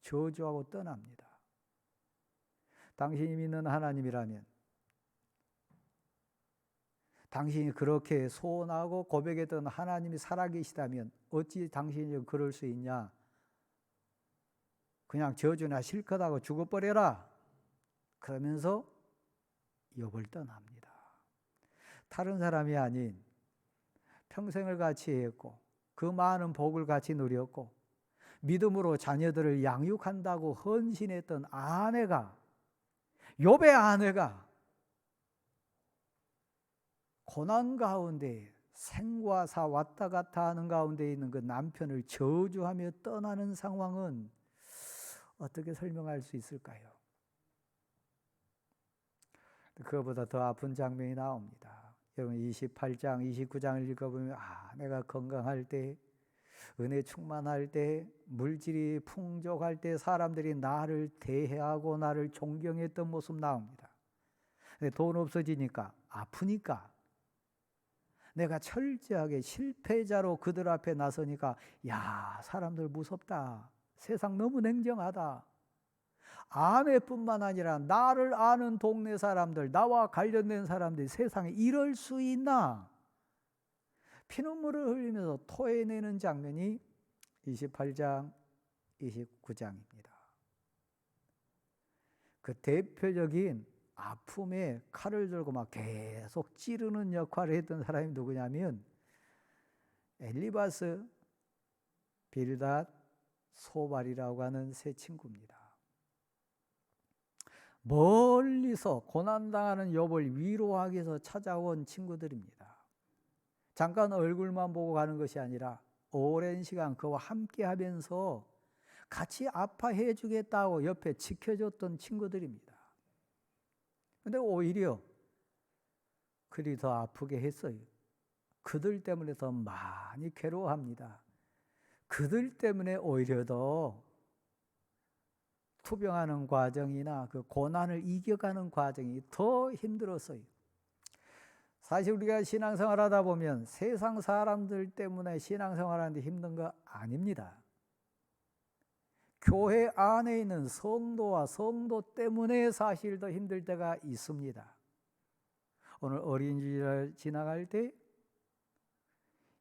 저주하고 떠납니다. 당신이 믿는 하나님이라면 당신이 그렇게 소원하고 고백했던 하나님이 살아계시다면 어찌 당신이 그럴 수 있냐? 그냥 저주나 실컷 하고 죽어버려라. 그러면서 욥을 떠납니다. 다른 사람이 아닌 평생을 같이 했고 그 많은 복을 같이 누렸고 믿음으로 자녀들을 양육한다고 헌신했던 아내가 욥의 아내가 고난 가운데 생과 사 왔다 갔다 하는 가운데 있는 그 남편을 저주하며 떠나는 상황은 어떻게 설명할 수 있을까요? 그거보다 더 아픈 장면이 나옵니다. 여러분 28장, 29장을 읽어보면 내가 건강할 때, 은혜 충만할 때, 물질이 풍족할 때 사람들이 나를 대해하고 나를 존경했던 모습 나옵니다. 근데 돈 없어지니까, 아프니까, 내가 철저하게 실패자로 그들 앞에 나서니까 사람들 무섭다. 세상 너무 냉정하다. 아내뿐만 아니라 나를 아는 동네 사람들, 나와 관련된 사람들이 세상에 이럴 수 있나? 피눈물을 흘리면서 토해내는 장면이 28장, 29장입니다. 그 대표적인 아픔에 칼을 들고 막 계속 찌르는 역할을 했던 사람이 누구냐면 엘리바스, 빌닷, 소발이라고 하는 세 친구입니다. 멀리서 고난당하는 욥을 위로하기 위해서 찾아온 친구들입니다. 잠깐 얼굴만 보고 가는 것이 아니라 오랜 시간 그와 함께 하면서 같이 아파해 주겠다고 옆에 지켜줬던 친구들입니다. 근데 오히려 그리 더 아프게 했어요. 그들 때문에 더 많이 괴로워합니다. 그들 때문에 오히려 더 투병하는 과정이나 그 고난을 이겨가는 과정이 더 힘들었어요. 사실 우리가 신앙생활 하다 보면 세상 사람들 때문에 신앙생활 하는데 힘든 거 아닙니다. 교회 안에 있는 성도와 성도 때문에 사실 더 힘들 때가 있습니다. 오늘 어린이집을 지나갈 때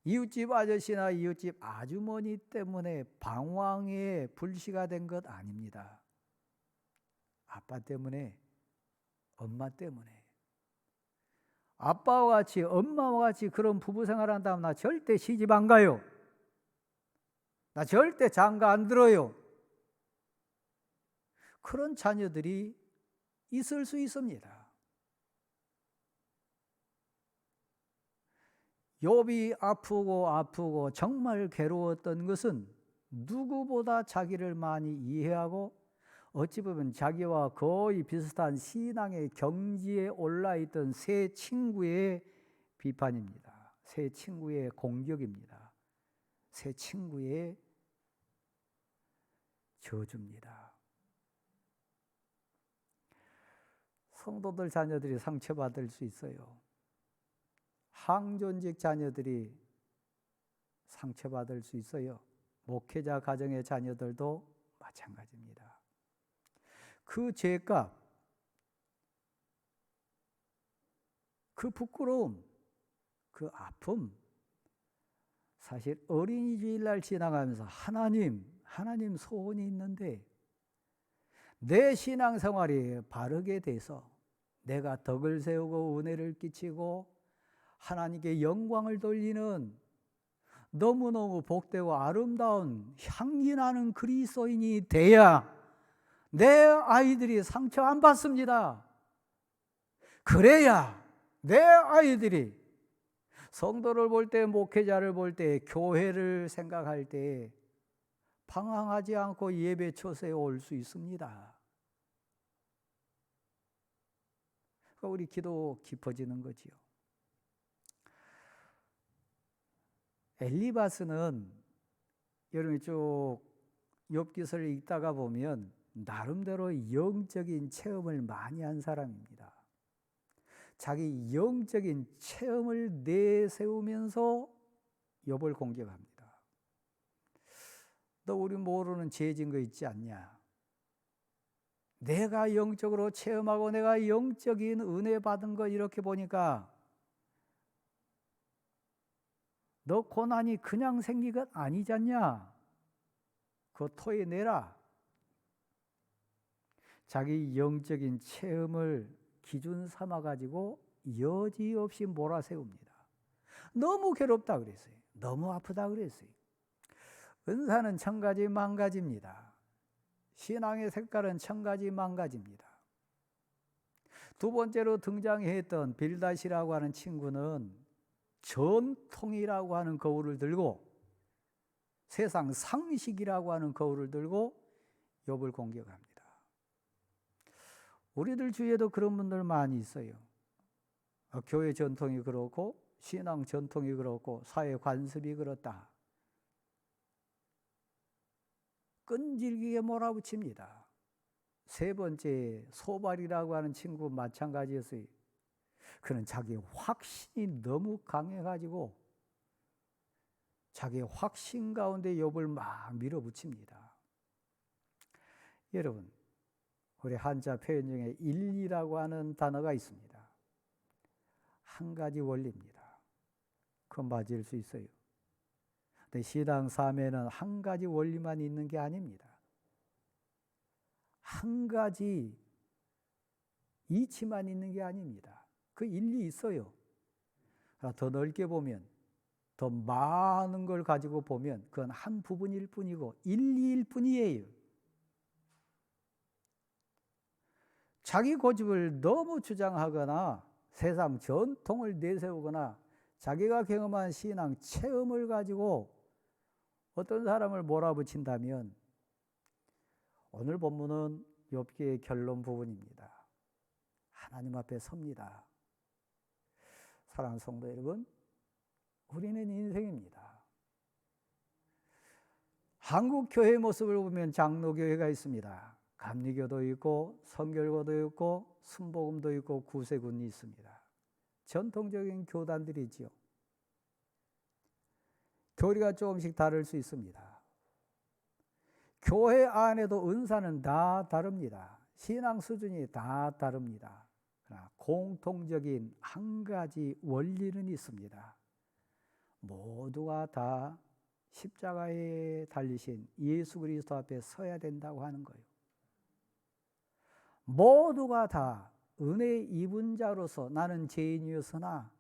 이웃집 아저씨나 이웃집 아주머니 때문에 방황에 불씨가 된 것 아닙니다. 아빠 때문에, 엄마 때문에. 아빠와 같이, 엄마와 같이 그런 부부 생활 한다면 나 절대 시집 안 가요. 나 절대 장가 안 들어요. 그런 자녀들이 있을 수 있습니다. 욥이 아프고 정말 괴로웠던 것은 누구보다 자기를 많이 이해하고 어찌 보면 자기와 거의 비슷한 신앙의 경지에 올라있던 세 친구의 비판입니다. 세 친구의 공격입니다. 세 친구의 저주입니다. 성도들 자녀들이 상처받을 수 있어요. 항존직 자녀들이 상처받을 수 있어요. 목회자 가정의 자녀들도 마찬가지입니다. 그 죄값, 그 부끄러움, 그 아픔, 사실 어린이주일날 지나가면서 하나님 소원이 있는데 내 신앙생활이 바르게 돼서 내가 덕을 세우고 은혜를 끼치고 하나님께 영광을 돌리는 너무너무 복되고 아름다운 향기 나는 그리스도인이 돼야 내 아이들이 상처 안 받습니다. 그래야 내 아이들이 성도를 볼 때, 목회자를 볼 때, 교회를 생각할 때 방황하지 않고 예배 초소에 올 수 있습니다. 그러니까 우리 기도 깊어지는 거지요. 엘리바스는 여러분이 쭉 욥기서를 읽다가 보면 나름대로 영적인 체험을 많이 한 사람입니다. 자기 영적인 체험을 내세우면서 욥을 공격합니다. 너 우리 모르는 죄진 거 있지 않냐? 내가 영적으로 체험하고 내가 영적인 은혜 받은 거 이렇게 보니까 너 고난이 그냥 생긴 것 아니잖냐? 그거 토해내라. 자기 영적인 체험을 기준 삼아가지고 여지없이 몰아세웁니다. 너무 괴롭다 그랬어요. 너무 아프다 그랬어요. 은사는 천가지 만가지입니다. 신앙의 색깔은 천가지 만가지입니다. 두 번째로 등장했던 빌닷이라고 하는 친구는 전통이라고 하는 거울을 들고 세상 상식이라고 하는 거울을 들고 욥을 공격합니다. 우리들 주위에도 그런 분들 많이 있어요. 교회 전통이 그렇고 신앙 전통이 그렇고 사회 관습이 그렇다. 끈질기게 몰아붙입니다. 세 번째, 소발이라고 하는 친구 마찬가지였어요. 그는 자기 확신이 너무 강해가지고 자기 확신 가운데 욥을 막 밀어붙입니다. 여러분, 우리 한자 표현 중에 일리라고 하는 단어가 있습니다. 한 가지 원리입니다. 그건 맞을 수 있어요. 근데 신앙 삶에는 한 가지 원리만 있는 게 아닙니다. 한 가지 이치만 있는 게 아닙니다. 그 일리 있어요. 더 넓게 보면, 더 많은 걸 가지고 보면 그건 한 부분일 뿐이고 일리일 뿐이에요. 자기 고집을 너무 주장하거나 세상 전통을 내세우거나 자기가 경험한 신앙 체험을 가지고 어떤 사람을 몰아붙인다면 오늘 본문은 욥기의 결론 부분입니다. 하나님 앞에 섭니다. 사랑하는 성도 여러분, 우리는 인생입니다. 한국 교회 모습을 보면 장로교회가 있습니다. 감리교도 있고 성결고도 있고 순복음도 있고 구세군이 있습니다. 전통적인 교단들이지요. 교리가 조금씩 다를 수 있습니다. 교회 안에도 은사는 다 다릅니다. 신앙 수준이 다 다릅니다. 그러나 공통적인 한 가지 원리는 있습니다. 모두가 다 십자가에 달리신 예수 그리스도 앞에 서야 된다고 하는 거예요. 모두가 다 은혜 입은 자로서 나는 죄인이었으나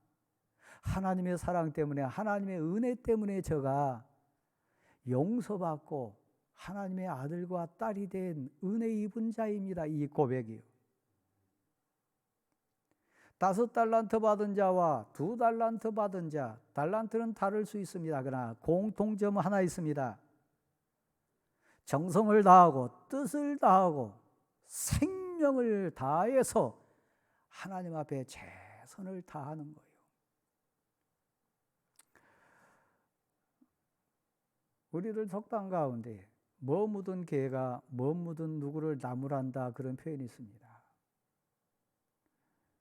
하나님의 사랑 때문에 하나님의 은혜 때문에 저가 용서받고 하나님의 아들과 딸이 된 은혜 입은 자입니다. 이 고백이요. 5달란트 받은 자와 2달란트 받은 자, 달란트는 다를 수 있습니다. 그러나 공통점 하나 있습니다. 정성을 다하고 뜻을 다하고 생명을 다해서 하나님 앞에 최선을 다하는 거예요. 우리들 속담 가운데 뭐 묻은 개가 뭐 묻은 누구를 나무란다 그런 표현이 있습니다.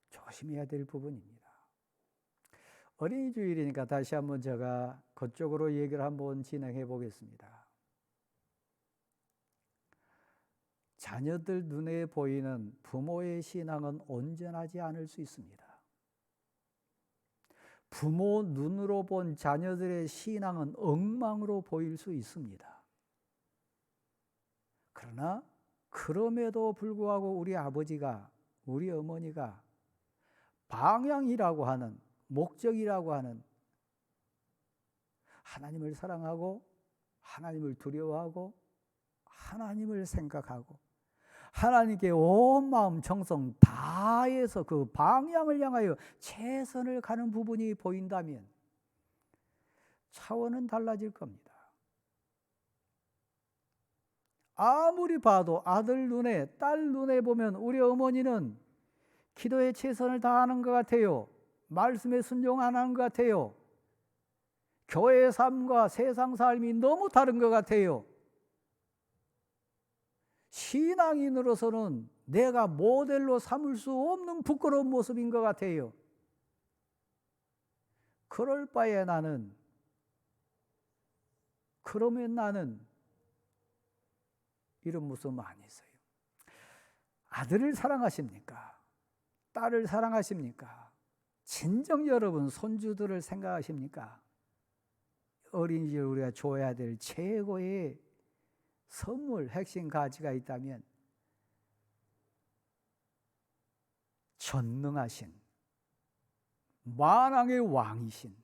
조심해야 될 부분입니다. 어린이 주일이니까 다시 한번 제가 그쪽으로 얘기를 한번 진행해 보겠습니다. 자녀들 눈에 보이는 부모의 신앙은 온전하지 않을 수 있습니다. 부모 눈으로 본 자녀들의 신앙은 엉망으로 보일 수 있습니다. 그러나 그럼에도 불구하고 우리 아버지가, 우리 어머니가 방향이라고 하는, 목적이라고 하는 하나님을 사랑하고 하나님을 두려워하고 하나님을 생각하고 하나님께 온 마음 정성 다해서 그 방향을 향하여 최선을 가는 부분이 보인다면 차원은 달라질 겁니다. 아무리 봐도 아들 눈에, 딸 눈에 보면 우리 어머니는 기도에 최선을 다하는 것 같아요. 말씀에 순종 안 하는 것 같아요. 교회 삶과 세상 삶이 너무 다른 것 같아요. 신앙인으로서는 내가 모델로 삼을 수 없는 부끄러운 모습인 것 같아요. 그럴 바에 그러면 나는 이런 모습 많이 있어요. 아들을 사랑하십니까? 딸을 사랑하십니까? 진정 여러분 손주들을 생각하십니까? 어린이집 우리가 줘야 될 최고의 선물, 핵심 가치가 있다면 전능하신 만왕의 왕이신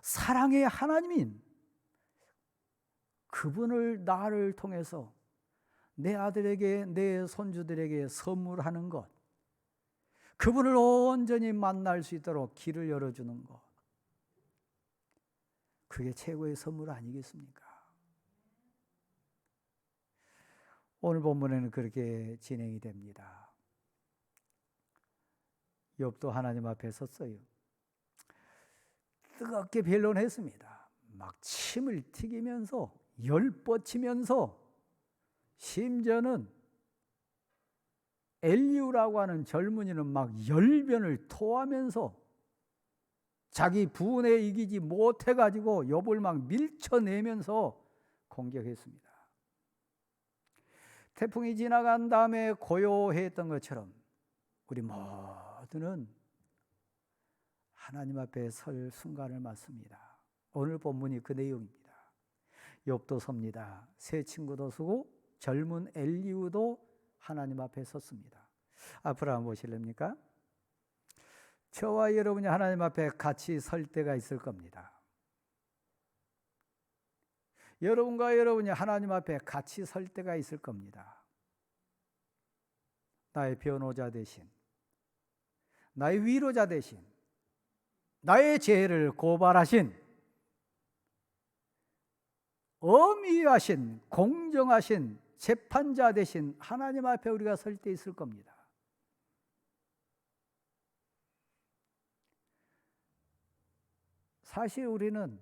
사랑의 하나님인 그분을 나를 통해서 내 아들에게, 내 손주들에게 선물하는 것, 그분을 온전히 만날 수 있도록 길을 열어주는 것, 그게 최고의 선물 아니겠습니까? 오늘 본문에는 그렇게 진행이 됩니다. 욥도 하나님 앞에 섰어요. 뜨겁게 변론했습니다. 막 침을 튀기면서 열뻗치면서 심지어는 엘리후라고 하는 젊은이는 막 열변을 토하면서 자기 분에 이기지 못해가지고 욥을 막 밀쳐내면서 공격했습니다. 태풍이 지나간 다음에 고요했던 것처럼 우리 모두는 하나님 앞에 설 순간을 맞습니다. 오늘 본문이 그 내용입니다. 욥도 섭니다. 새 친구도 서고 젊은 엘리후도 하나님 앞에 섰습니다. 앞으로 한번 보실랍니까? 저와 여러분이 하나님 앞에 같이 설 때가 있을 겁니다. 여러분과 여러분이 하나님 앞에 같이 설 때가 있을 겁니다. 나의 변호자 대신, 나의 위로자 대신, 나의 죄를 고발하신, 엄위하신, 공정하신 재판자 대신 하나님 앞에 우리가 설 때 있을 겁니다. 사실 우리는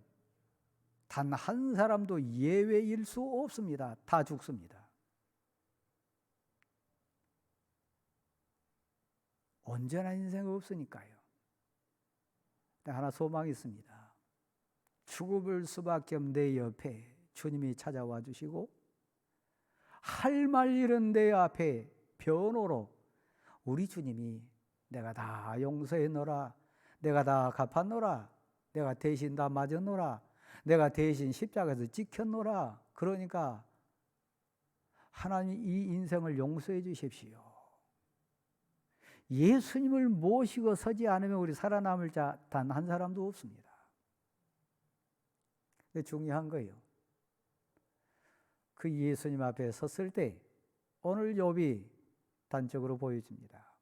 단 한 사람도 예외일 수 없습니다. 다 죽습니다. 언제나 인생 없으니까요. 하나 소망이 있습니다. 죽을 수밖에 없는 내 옆에 주님이 찾아와 주시고 할 말 잃은 내 앞에 변호로 우리 주님이 내가 다 용서했노라, 내가 다 갚았노라, 내가 대신 다 맞았노라, 내가 대신 십자가에서 지켰노라. 그러니까 하나님 이 인생을 용서해 주십시오. 예수님을 모시고 서지 않으면 우리 살아남을 자 단 한 사람도 없습니다. 근데 중요한 거예요. 그 예수님 앞에 섰을 때 오늘 욥이 단적으로 보여줍니다.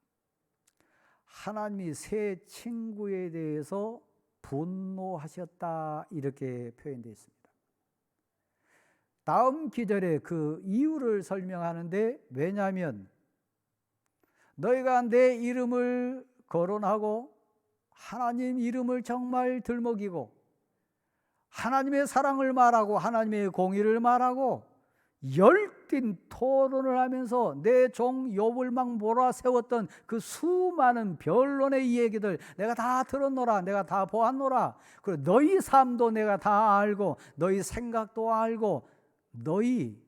하나님이 새 친구에 대해서 분노하셨다 이렇게 표현되어 있습니다. 다음 기절에 그 이유를 설명하는데 왜냐하면 너희가 내 이름을 거론하고 하나님 이름을 정말 들먹이고 하나님의 사랑을 말하고 하나님의 공의를 말하고 열띤 토론을 하면서 내 종 욥을 막 몰아세웠던 그 수많은 변론의 얘기들 내가 다 들었노라, 내가 다 보았노라. 그리고 너희 삶도 내가 다 알고 너희 생각도 알고 너희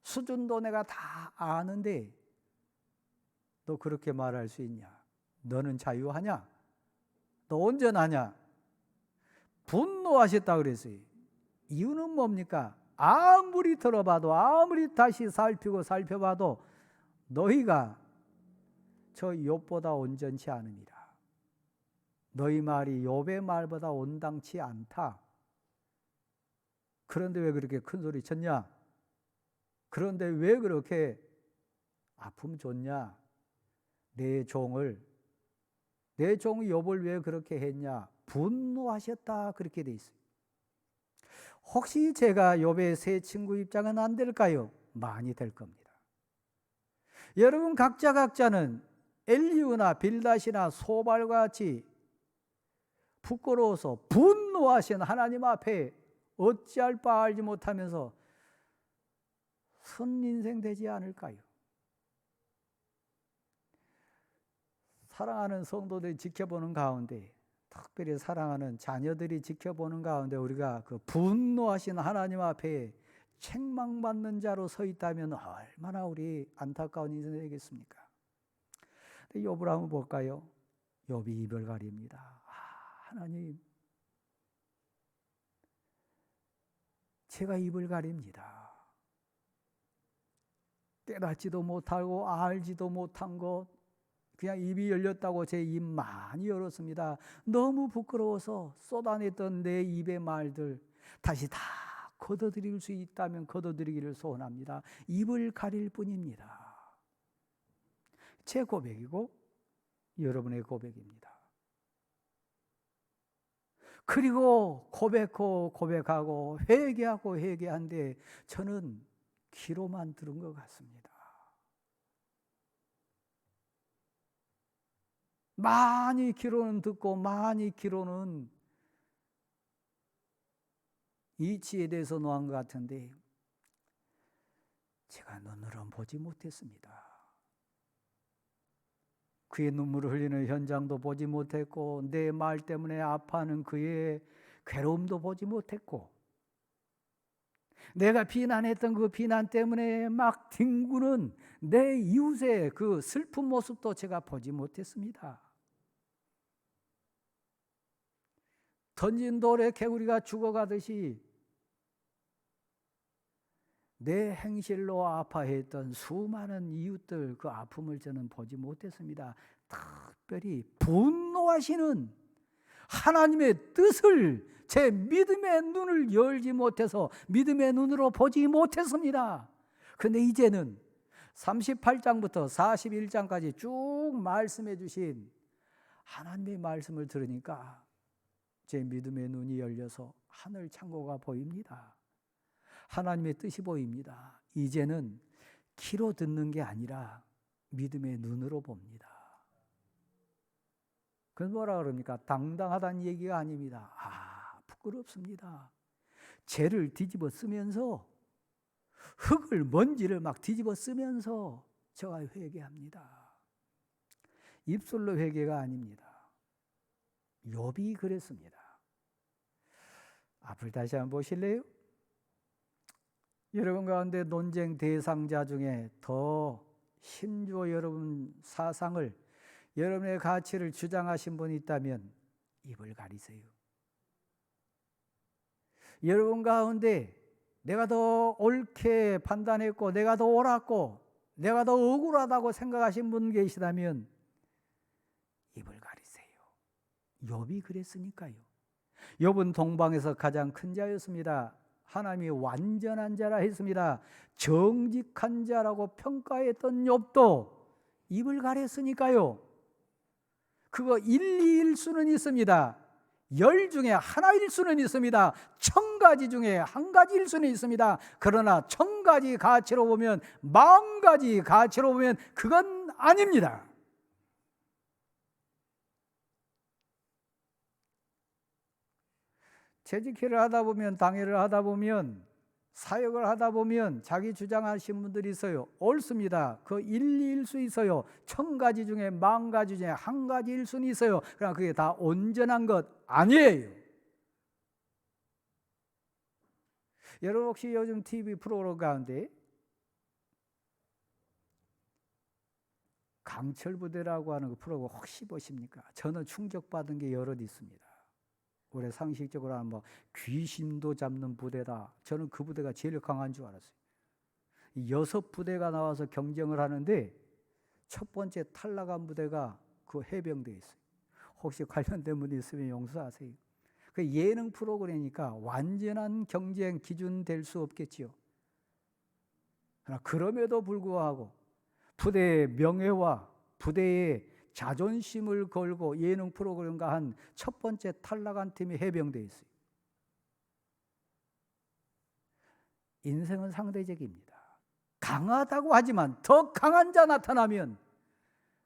수준도 내가 다 아는데 너 그렇게 말할 수 있냐? 너는 자유하냐? 너 온전하냐? 분노하셨다 그랬어요. 이유는 뭡니까? 아무리 들어봐도 아무리 다시 살펴봐도 너희가 저 욥보다 온전치 않음이라. 너희 말이 욥의 말보다 온당치 않다. 그런데 왜 그렇게 큰 소리 쳤냐? 그런데 왜 그렇게 아픔 줬냐? 내 종 욥을 왜 그렇게 했냐? 분노하셨다 그렇게 돼 있어요. 혹시 제가 욥의 새 친구 입장은 안 될까요? 많이 될 겁니다. 여러분 각자는 엘리후나 빌닷이나 소발과 같이 부끄러워서 분노하신 하나님 앞에 어찌할 바 알지 못하면서 선 인생 되지 않을까요? 사랑하는 성도들이 지켜보는 가운데 특별히 사랑하는 자녀들이 지켜보는 가운데 우리가 그 분노하신 하나님 앞에 책망받는 자로 서 있다면 얼마나 우리 안타까운 인생이 되겠습니까? 욥을 한번 볼까요? 욥이 이별가리입니다. 하나님, 제가 입을 가립니다. 깨닫지도 못하고 알지도 못한 것, 그냥 입이 열렸다고 제 입 많이 열었습니다. 너무 부끄러워서 쏟아냈던 내 입의 말들 다시 다 걷어들일 수 있다면 걷어들이기를 소원합니다. 입을 가릴 뿐입니다. 제 고백이고 여러분의 고백입니다. 그리고 고백하고 회개하고 회개한데 저는 귀로만 들은 것 같습니다. 많이 기로는 듣고 많이 기로는 이치에 대해서 놓은 것 같은데 제가 눈으로는 보지 못했습니다. 그의 눈물을 흘리는 현장도 보지 못했고 내 말 때문에 아파하는 그의 괴로움도 보지 못했고 내가 비난했던 그 비난 때문에 막 뒹구는 내 이웃의 그 슬픈 모습도 제가 보지 못했습니다. 던진 돌에 개구리가 죽어가듯이 내 행실로 아파했던 수많은 이웃들 그 아픔을 저는 보지 못했습니다. 특별히 분노하시는 하나님의 뜻을 제 믿음의 눈을 열지 못해서 믿음의 눈으로 보지 못했습니다. 그런데 이제는 38장부터 41장까지 쭉 말씀해 주신 하나님의 말씀을 들으니까 제 믿음의 눈이 열려서 하늘 창고가 보입니다. 하나님의 뜻이 보입니다. 이제는 귀로 듣는 게 아니라 믿음의 눈으로 봅니다. 그건 뭐라 그럽니까? 당당하다는 얘기가 아닙니다. 부끄럽습니다. 죄를 뒤집어 쓰면서 흙을 먼지를 막 뒤집어 쓰면서 제가 회개합니다. 입술로 회개가 아닙니다. 욥이 그랬습니다. 앞을 다시 한번 보실래요? 여러분 가운데 논쟁 대상자 중에 더 힘주어 여러분 사상을 여러분의 가치를 주장하신 분이 있다면 입을 가리세요. 여러분 가운데 내가 더 옳게 판단했고 내가 더 옳았고 내가 더 억울하다고 생각하신 분 계시다면 입을 가리세요. 욥이 그랬으니까요. 욥은 동방에서 가장 큰 자였습니다. 하나님이 완전한 자라 했습니다. 정직한 자라고 평가했던 욥도 입을 가렸으니까요. 그거 1, 2일 수는 있습니다. 10 중에 하나일 수는 있습니다. 1000가지 중에 한 가지일 수는 있습니다. 그러나 1000가지 가치로 보면 10,000가지 가치로 보면 그건 아닙니다. 재직회를 하다 보면 당회를 하다 보면 사역을 하다 보면 자기 주장하신 분들이 있어요. 옳습니다. 그 1, 2일 수 있어요. 1000가지 중에 10,000가지 중에 한 가지일 수는 있어요. 그러나 그게 다 온전한 것 아니에요. 여러분 혹시 요즘 TV 프로그램 가운데 강철부대라고 하는 그 프로그램 혹시 보십니까? 저는 충격받은 게 여럿 있습니다. 우리 상식적으로 하면 뭐 귀신도 잡는 부대다. 저는 그 부대가 제일 강한 줄 알았어요. 6부대가 나와서 경쟁을 하는데 첫 번째 탈락한 부대가 그 해병대에 있어요. 혹시 관련된 분이 있으면 용서하세요. 그 예능 프로그램이니까 완전한 경쟁 기준 될 수 없겠지요. 그러나 그럼에도 불구하고 부대의 명예와 부대의 자존심을 걸고 예능 프로그램과 한 첫 번째 탈락한 팀이 해병대에 있어요. 인생은 상대적입니다. 강하다고 하지만 더 강한 자 나타나면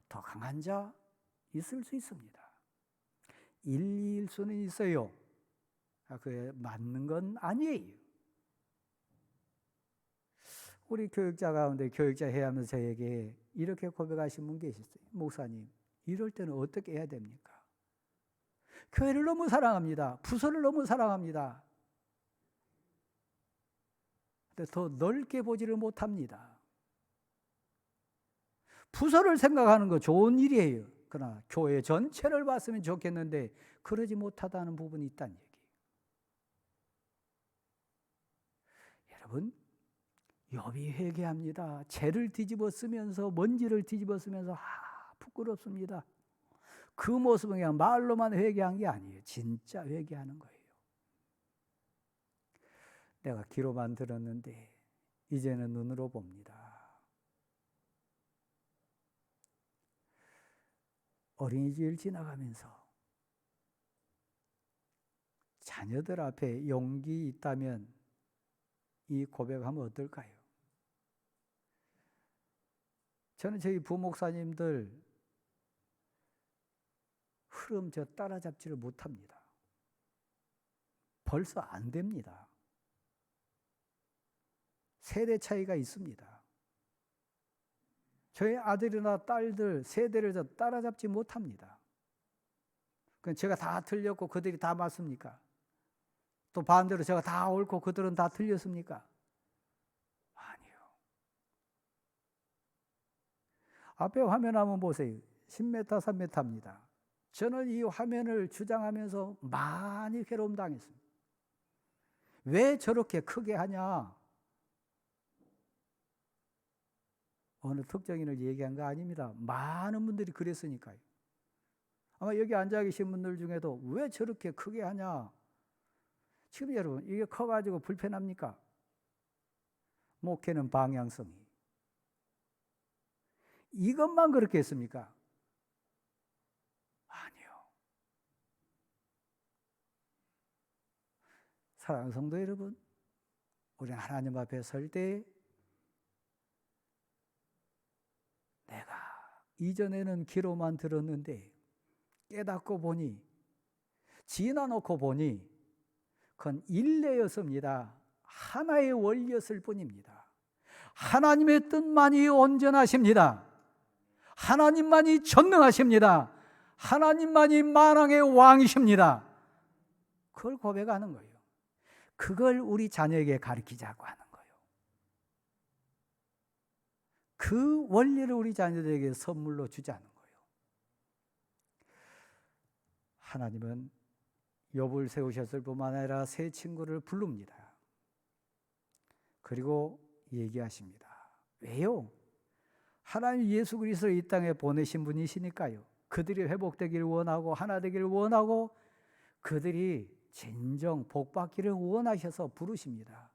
더 강한 자 있을 수 있습니다. 1, 2일 수는 있어요. 그게 맞는 건 아니에요. 우리 교육자 가운데 교육자 회의하면서 저에게 이렇게 고백하신 분 계셨어요. 목사님, 이럴 때는 어떻게 해야 됩니까? 교회를 너무 사랑합니다. 부서를 너무 사랑합니다. 근데 더 넓게 보지를 못합니다. 부서를 생각하는 거 좋은 일이에요. 그러나 교회 전체를 봤으면 좋겠는데 그러지 못하다는 부분이 있다는 얘기예요. 여러분, 욥이 회개합니다. 죄를 뒤집어 쓰면서 먼지를 뒤집어 쓰면서 부끄럽습니다. 그 모습은 그냥 말로만 회개한 게 아니에요. 진짜 회개하는 거예요. 내가 귀로만 들었는데 이제는 눈으로 봅니다. 어린이집을 지나가면서 자녀들 앞에 용기 있다면 이 고백하면 어떨까요? 저는 저희 부목사님들 흐름 저 따라잡지를 못합니다. 벌써 안 됩니다. 세대 차이가 있습니다. 저희 아들이나 딸들 세대를 저 따라잡지 못합니다. 그럼 제가 다 틀렸고 그들이 다 맞습니까? 또 반대로 제가 다 옳고 그들은 다 틀렸습니까? 아니요. 앞에 화면 한번 보세요. 10m, 3m입니다. 저는 이 화면을 주장하면서 많이 괴로움 당했습니다. 왜 저렇게 크게 하냐? 어느 특정인을 얘기한 거 아닙니다. 많은 분들이 그랬으니까요. 아마 여기 앉아 계신 분들 중에도 왜 저렇게 크게 하냐? 지금 여러분, 이게 커가지고 불편합니까? 목회는 방향성이. 이것만 그렇게 했습니까? 아니요. 사랑하는 성도 여러분, 우리는 하나님 앞에 설 때 내가 이전에는 귀로만 들었는데 깨닫고 보니, 지나놓고 보니 그건 일례였습니다. 하나의 원리였을 뿐입니다. 하나님의 뜻만이 온전하십니다. 하나님만이 전능하십니다. 하나님만이 만왕의 왕이십니다. 그걸 고백하는 거예요. 그걸 우리 자녀에게 가르치자고 하는 거예요. 그 원리를 우리 자녀들에게 선물로 주자는 거예요. 하나님은 욥을 세우셨을 뿐만 아니라 세 친구를 부릅니다. 그리고 얘기하십니다. 왜요? 하나님 예수 그리스도를 이 땅에 보내신 분이시니까요. 그들이 회복되기를 원하고 하나 되기를 원하고 그들이 진정 복받기를 원하셔서 부르십니다.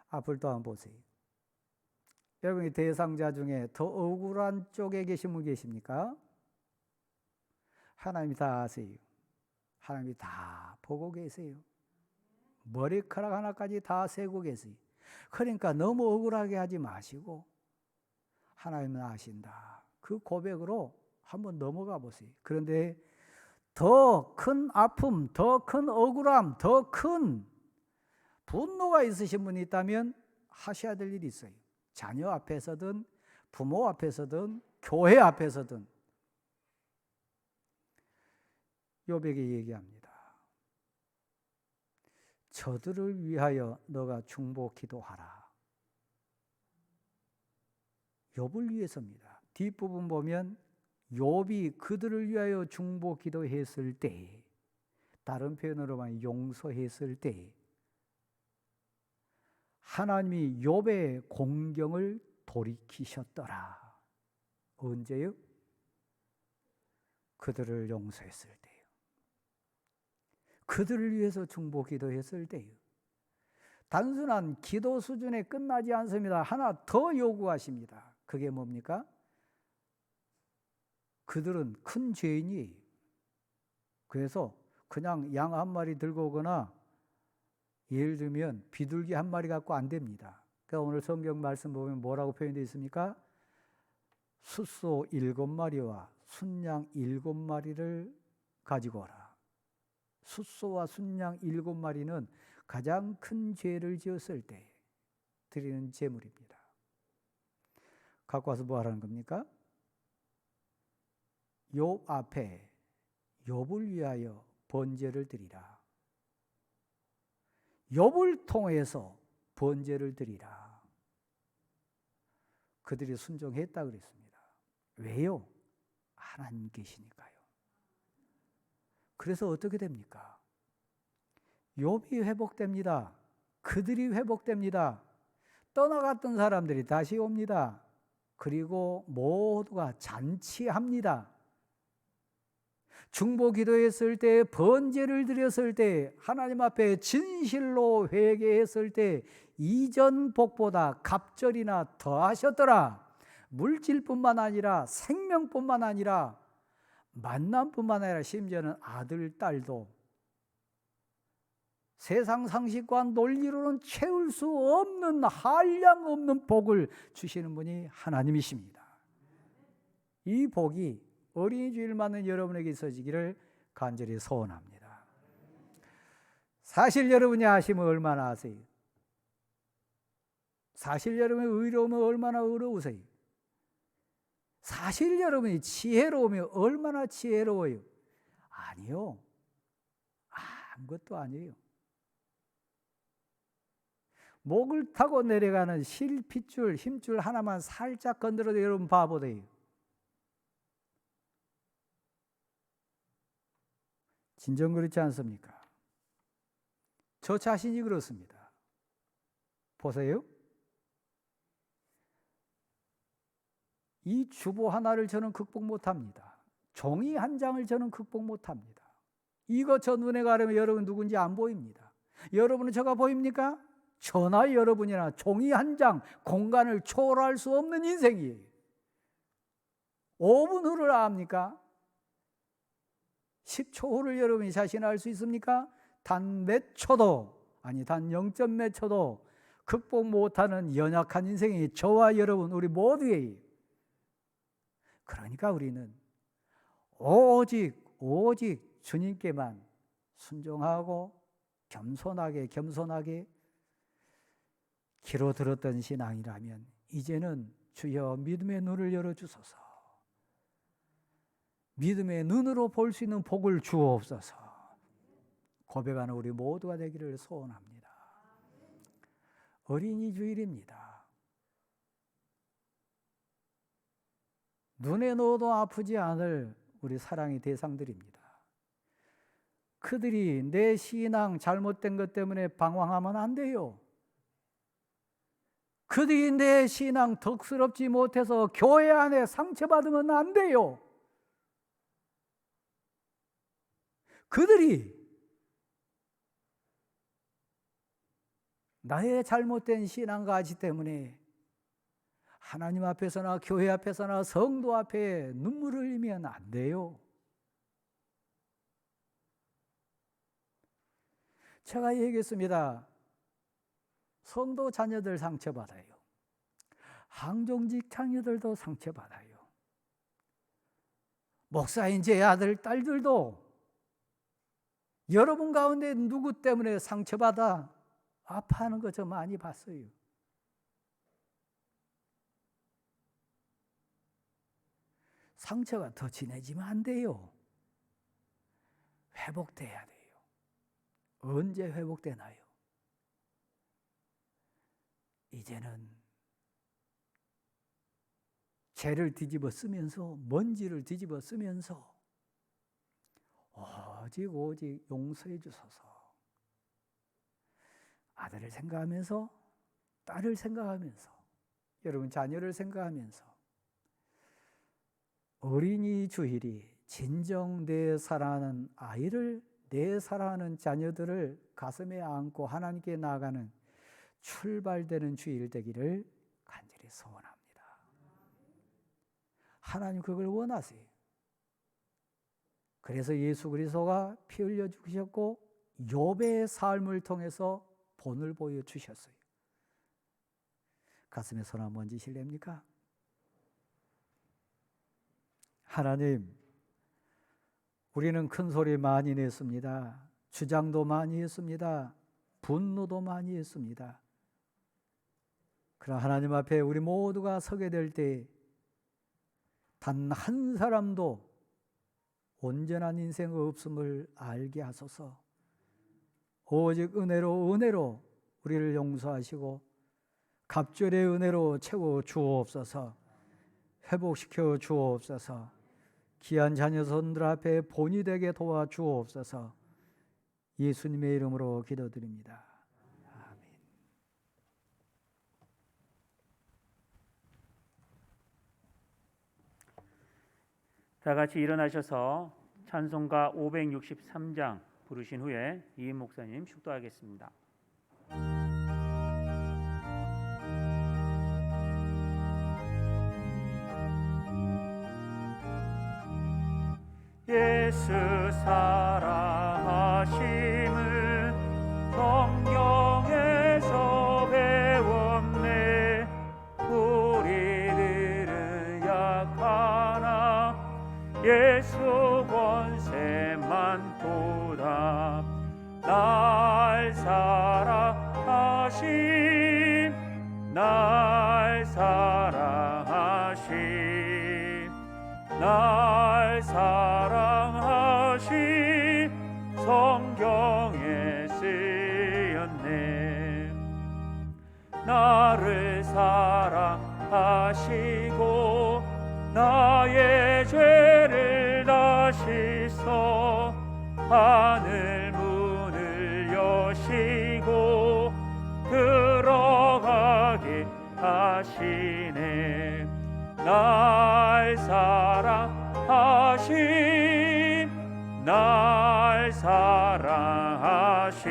앞을 또 한번 보세요. 여러분이 대상자 중에 더 억울한 쪽에 계신 분 계십니까? 하나님이 다 아세요. 하나님이 다 보고 계세요. 머리카락 하나까지 다 세고 계세요. 그러니까 너무 억울하게 하지 마시고 하나님은 아신다. 그 고백으로 한번 넘어가 보세요. 그런데 더 큰 아픔, 더 큰 억울함, 더 큰 분노가 있으신 분이 있다면 하셔야 될 일이 있어요. 자녀 앞에서든 부모 앞에서든 교회 앞에서든 욥에게 얘기합니다. 저들을 위하여 너가 중보 기도하라. 욥을 위해서입니다. 뒷부분 보면 욥이 그들을 위하여 중보 기도했을 때, 다른 표현으로만 용서했을 때 하나님이 욥의 공경을 돌이키셨더라. 언제요? 그들을 용서했을 때요. 그들을 위해서 중보 기도했을 때요. 단순한 기도 수준에 끝나지 않습니다. 하나 더 요구하십니다. 그게 뭡니까? 그들은 큰 죄인이에요. 그래서 그냥 양 한 마리 들고 오거나 예를 들면 비둘기 한 마리 갖고 안 됩니다. 그러니까 오늘 성경 말씀 보면 뭐라고 표현되어 있습니까? 숫소 7마리와 순양 7마리를 가지고 오라. 숫소와 순양 7마리는 가장 큰 죄를 지었을 때 드리는 제물입니다. 갖고 와서 뭐 하라는 겁니까? 욥 앞에 욥을 위하여 번제를 드리라. 욥을 통해서 번제를 드리라. 그들이 순종했다 그랬습니다. 왜요? 하나님 계시니까요. 그래서 어떻게 됩니까? 욥이 회복됩니다. 그들이 회복됩니다. 떠나갔던 사람들이 다시 옵니다. 그리고 모두가 잔치합니다. 중보 기도했을 때, 번제를 드렸을 때, 하나님 앞에 진실로 회개했을 때 이전 복보다 갑절이나 더하셨더라. 물질뿐만 아니라 생명뿐만 아니라 만남뿐만 아니라 심지어는 아들, 딸도 세상 상식과 논리로는 채울 수 없는 한량 없는 복을 주시는 분이 하나님이십니다. 이 복이 어린이 주일 맞는 여러분에게 있어지기를 간절히 소원합니다. 사실 여러분이 아시면 얼마나 아세요? 사실 여러분이 의로우면 얼마나 의로우세요? 사실 여러분이 지혜로우면 얼마나 지혜로워요? 아니요. 아무것도 아니에요. 목을 타고 내려가는 실핏줄, 힘줄 하나만 살짝 건드려도 여러분 바보 돼요. 진정 그렇지 않습니까? 저 자신이 그렇습니다. 보세요. 이 주보 하나를 저는 극복 못합니다. 종이 한 장을 저는 극복 못합니다. 이거 저 눈에 가려면 여러분 누군지 안 보입니다. 여러분은 저가 보입니까? 저나 여러분이나 종이 한 장, 공간을 초월할 수 없는 인생이에요. 5분 후를 압니까? 10초 후를 여러분이 자신 알 수 있습니까? 단 몇 초도, 아니 단 0점 몇 초도 극복 못하는 연약한 인생이 저와 여러분 우리 모두예요. 그러니까 우리는 오직 주님께만 순종하고 겸손하게 귀로 들었던 신앙이라면 이제는 주여 믿음의 눈을 열어주소서, 믿음의 눈으로 볼 수 있는 복을 주옵소서 고백하는 우리 모두가 되기를 소원합니다. 어린이 주일입니다. 눈에 넣어도 아프지 않을 우리 사랑의 대상들입니다. 그들이 내 신앙 잘못된 것 때문에 방황하면 안 돼요. 그들이 내 신앙 덕스럽지 못해서 교회 안에 상처받으면 안 돼요. 그들이 나의 잘못된 신앙 가지 때문에 하나님 앞에서나 교회 앞에서나 성도 앞에 눈물을 흘리면 안 돼요. 제가 얘기했습니다. 성도 자녀들 상처받아요. 항종직 자녀들도 상처받아요. 목사인 제 아들, 딸들도 여러분 가운데 누구 때문에 상처받아 아파하는 거 저 많이 봤어요. 상처가 더 진해지면 안 돼요. 회복돼야 돼요. 언제 회복되나요? 이제는 죄를 뒤집어 쓰면서, 먼지를 뒤집어 쓰면서 오직 용서해 주소서. 아들을 생각하면서, 딸을 생각하면서, 여러분 자녀를 생각하면서 어린이 주일이 진정 내 사랑하는 아이를, 내 사랑하는 자녀들을 가슴에 안고 하나님께 나아가는 출발되는 주일 되기를 간절히 소원합니다. 하나님 그걸 원하세요. 그래서 예수 그리스도가 피 흘려 죽으셨고 욥의 삶을 통해서 본을 보여주셨어요. 가슴에 손 한번 얹으실랍니까? 하나님, 우리는 큰 소리 많이 냈습니다. 주장도 많이 했습니다. 분노도 많이 했습니다. 그러나 하나님 앞에 우리 모두가 서게 될 때 단 한 사람도 온전한 인생 없음을 알게 하소서. 오직 은혜로 우리를 용서하시고 갑절의 은혜로 채워 주옵소서. 회복시켜 주옵소서. 귀한 자녀 손들 앞에 본이 되게 도와 주옵소서. 예수님의 이름으로 기도드립니다. 아멘. 다 같이 일어나셔서 찬송가 563장 부르신 후에 이임 목사님 축도하겠습니다. 예수 사랑하심을 성경에서 배웠네. 우리들은 약하나 않도다. 날 사랑하심, 날 사랑하심, 날 사랑하심, 성경에 쓰였네. 나를 사랑하시고 나의 죄를 다 씻어 하늘 문을 여시고 들어가게 하시네. 날 사랑하심, 날 사랑하심,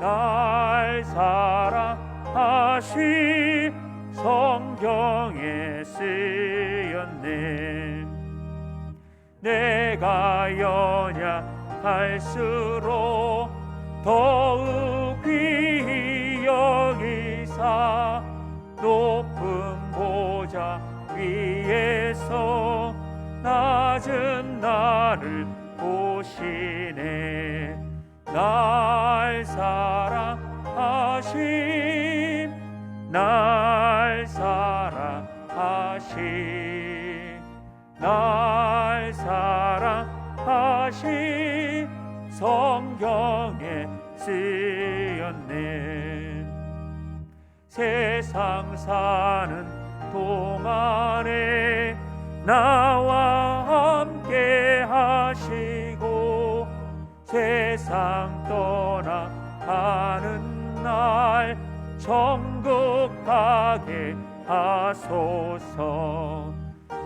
날 사랑하심, 성경에 쓰였네. 내가 연약할수록 더욱 귀히 여기사 높은 보좌 위에서 낮은 나를 보시네. 날 사랑하심, 날 사랑하심, 날 사랑하심, 성경에 쓰였네. 세상 사는 동안에 나와 함께 하시고 세상 떠나가는 날 천국 가게 하소서.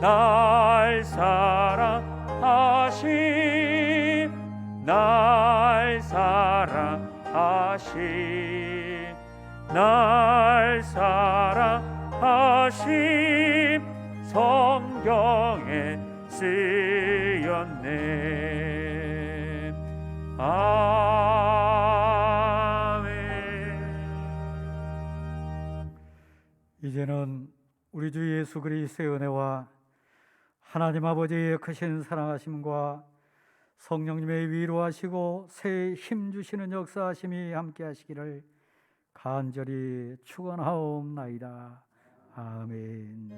날 사랑하심, 날 사랑하심, 날 사랑하심, 성경에 쓰였네. 아멘. 이제는 우리 주 예수 그리스도의 은혜와 하나님 아버지의 크신 사랑하심과 성령님의 위로하시고 새 힘 주시는 역사하심이 함께 하시기를 간절히 축원하옵나이다. 아멘.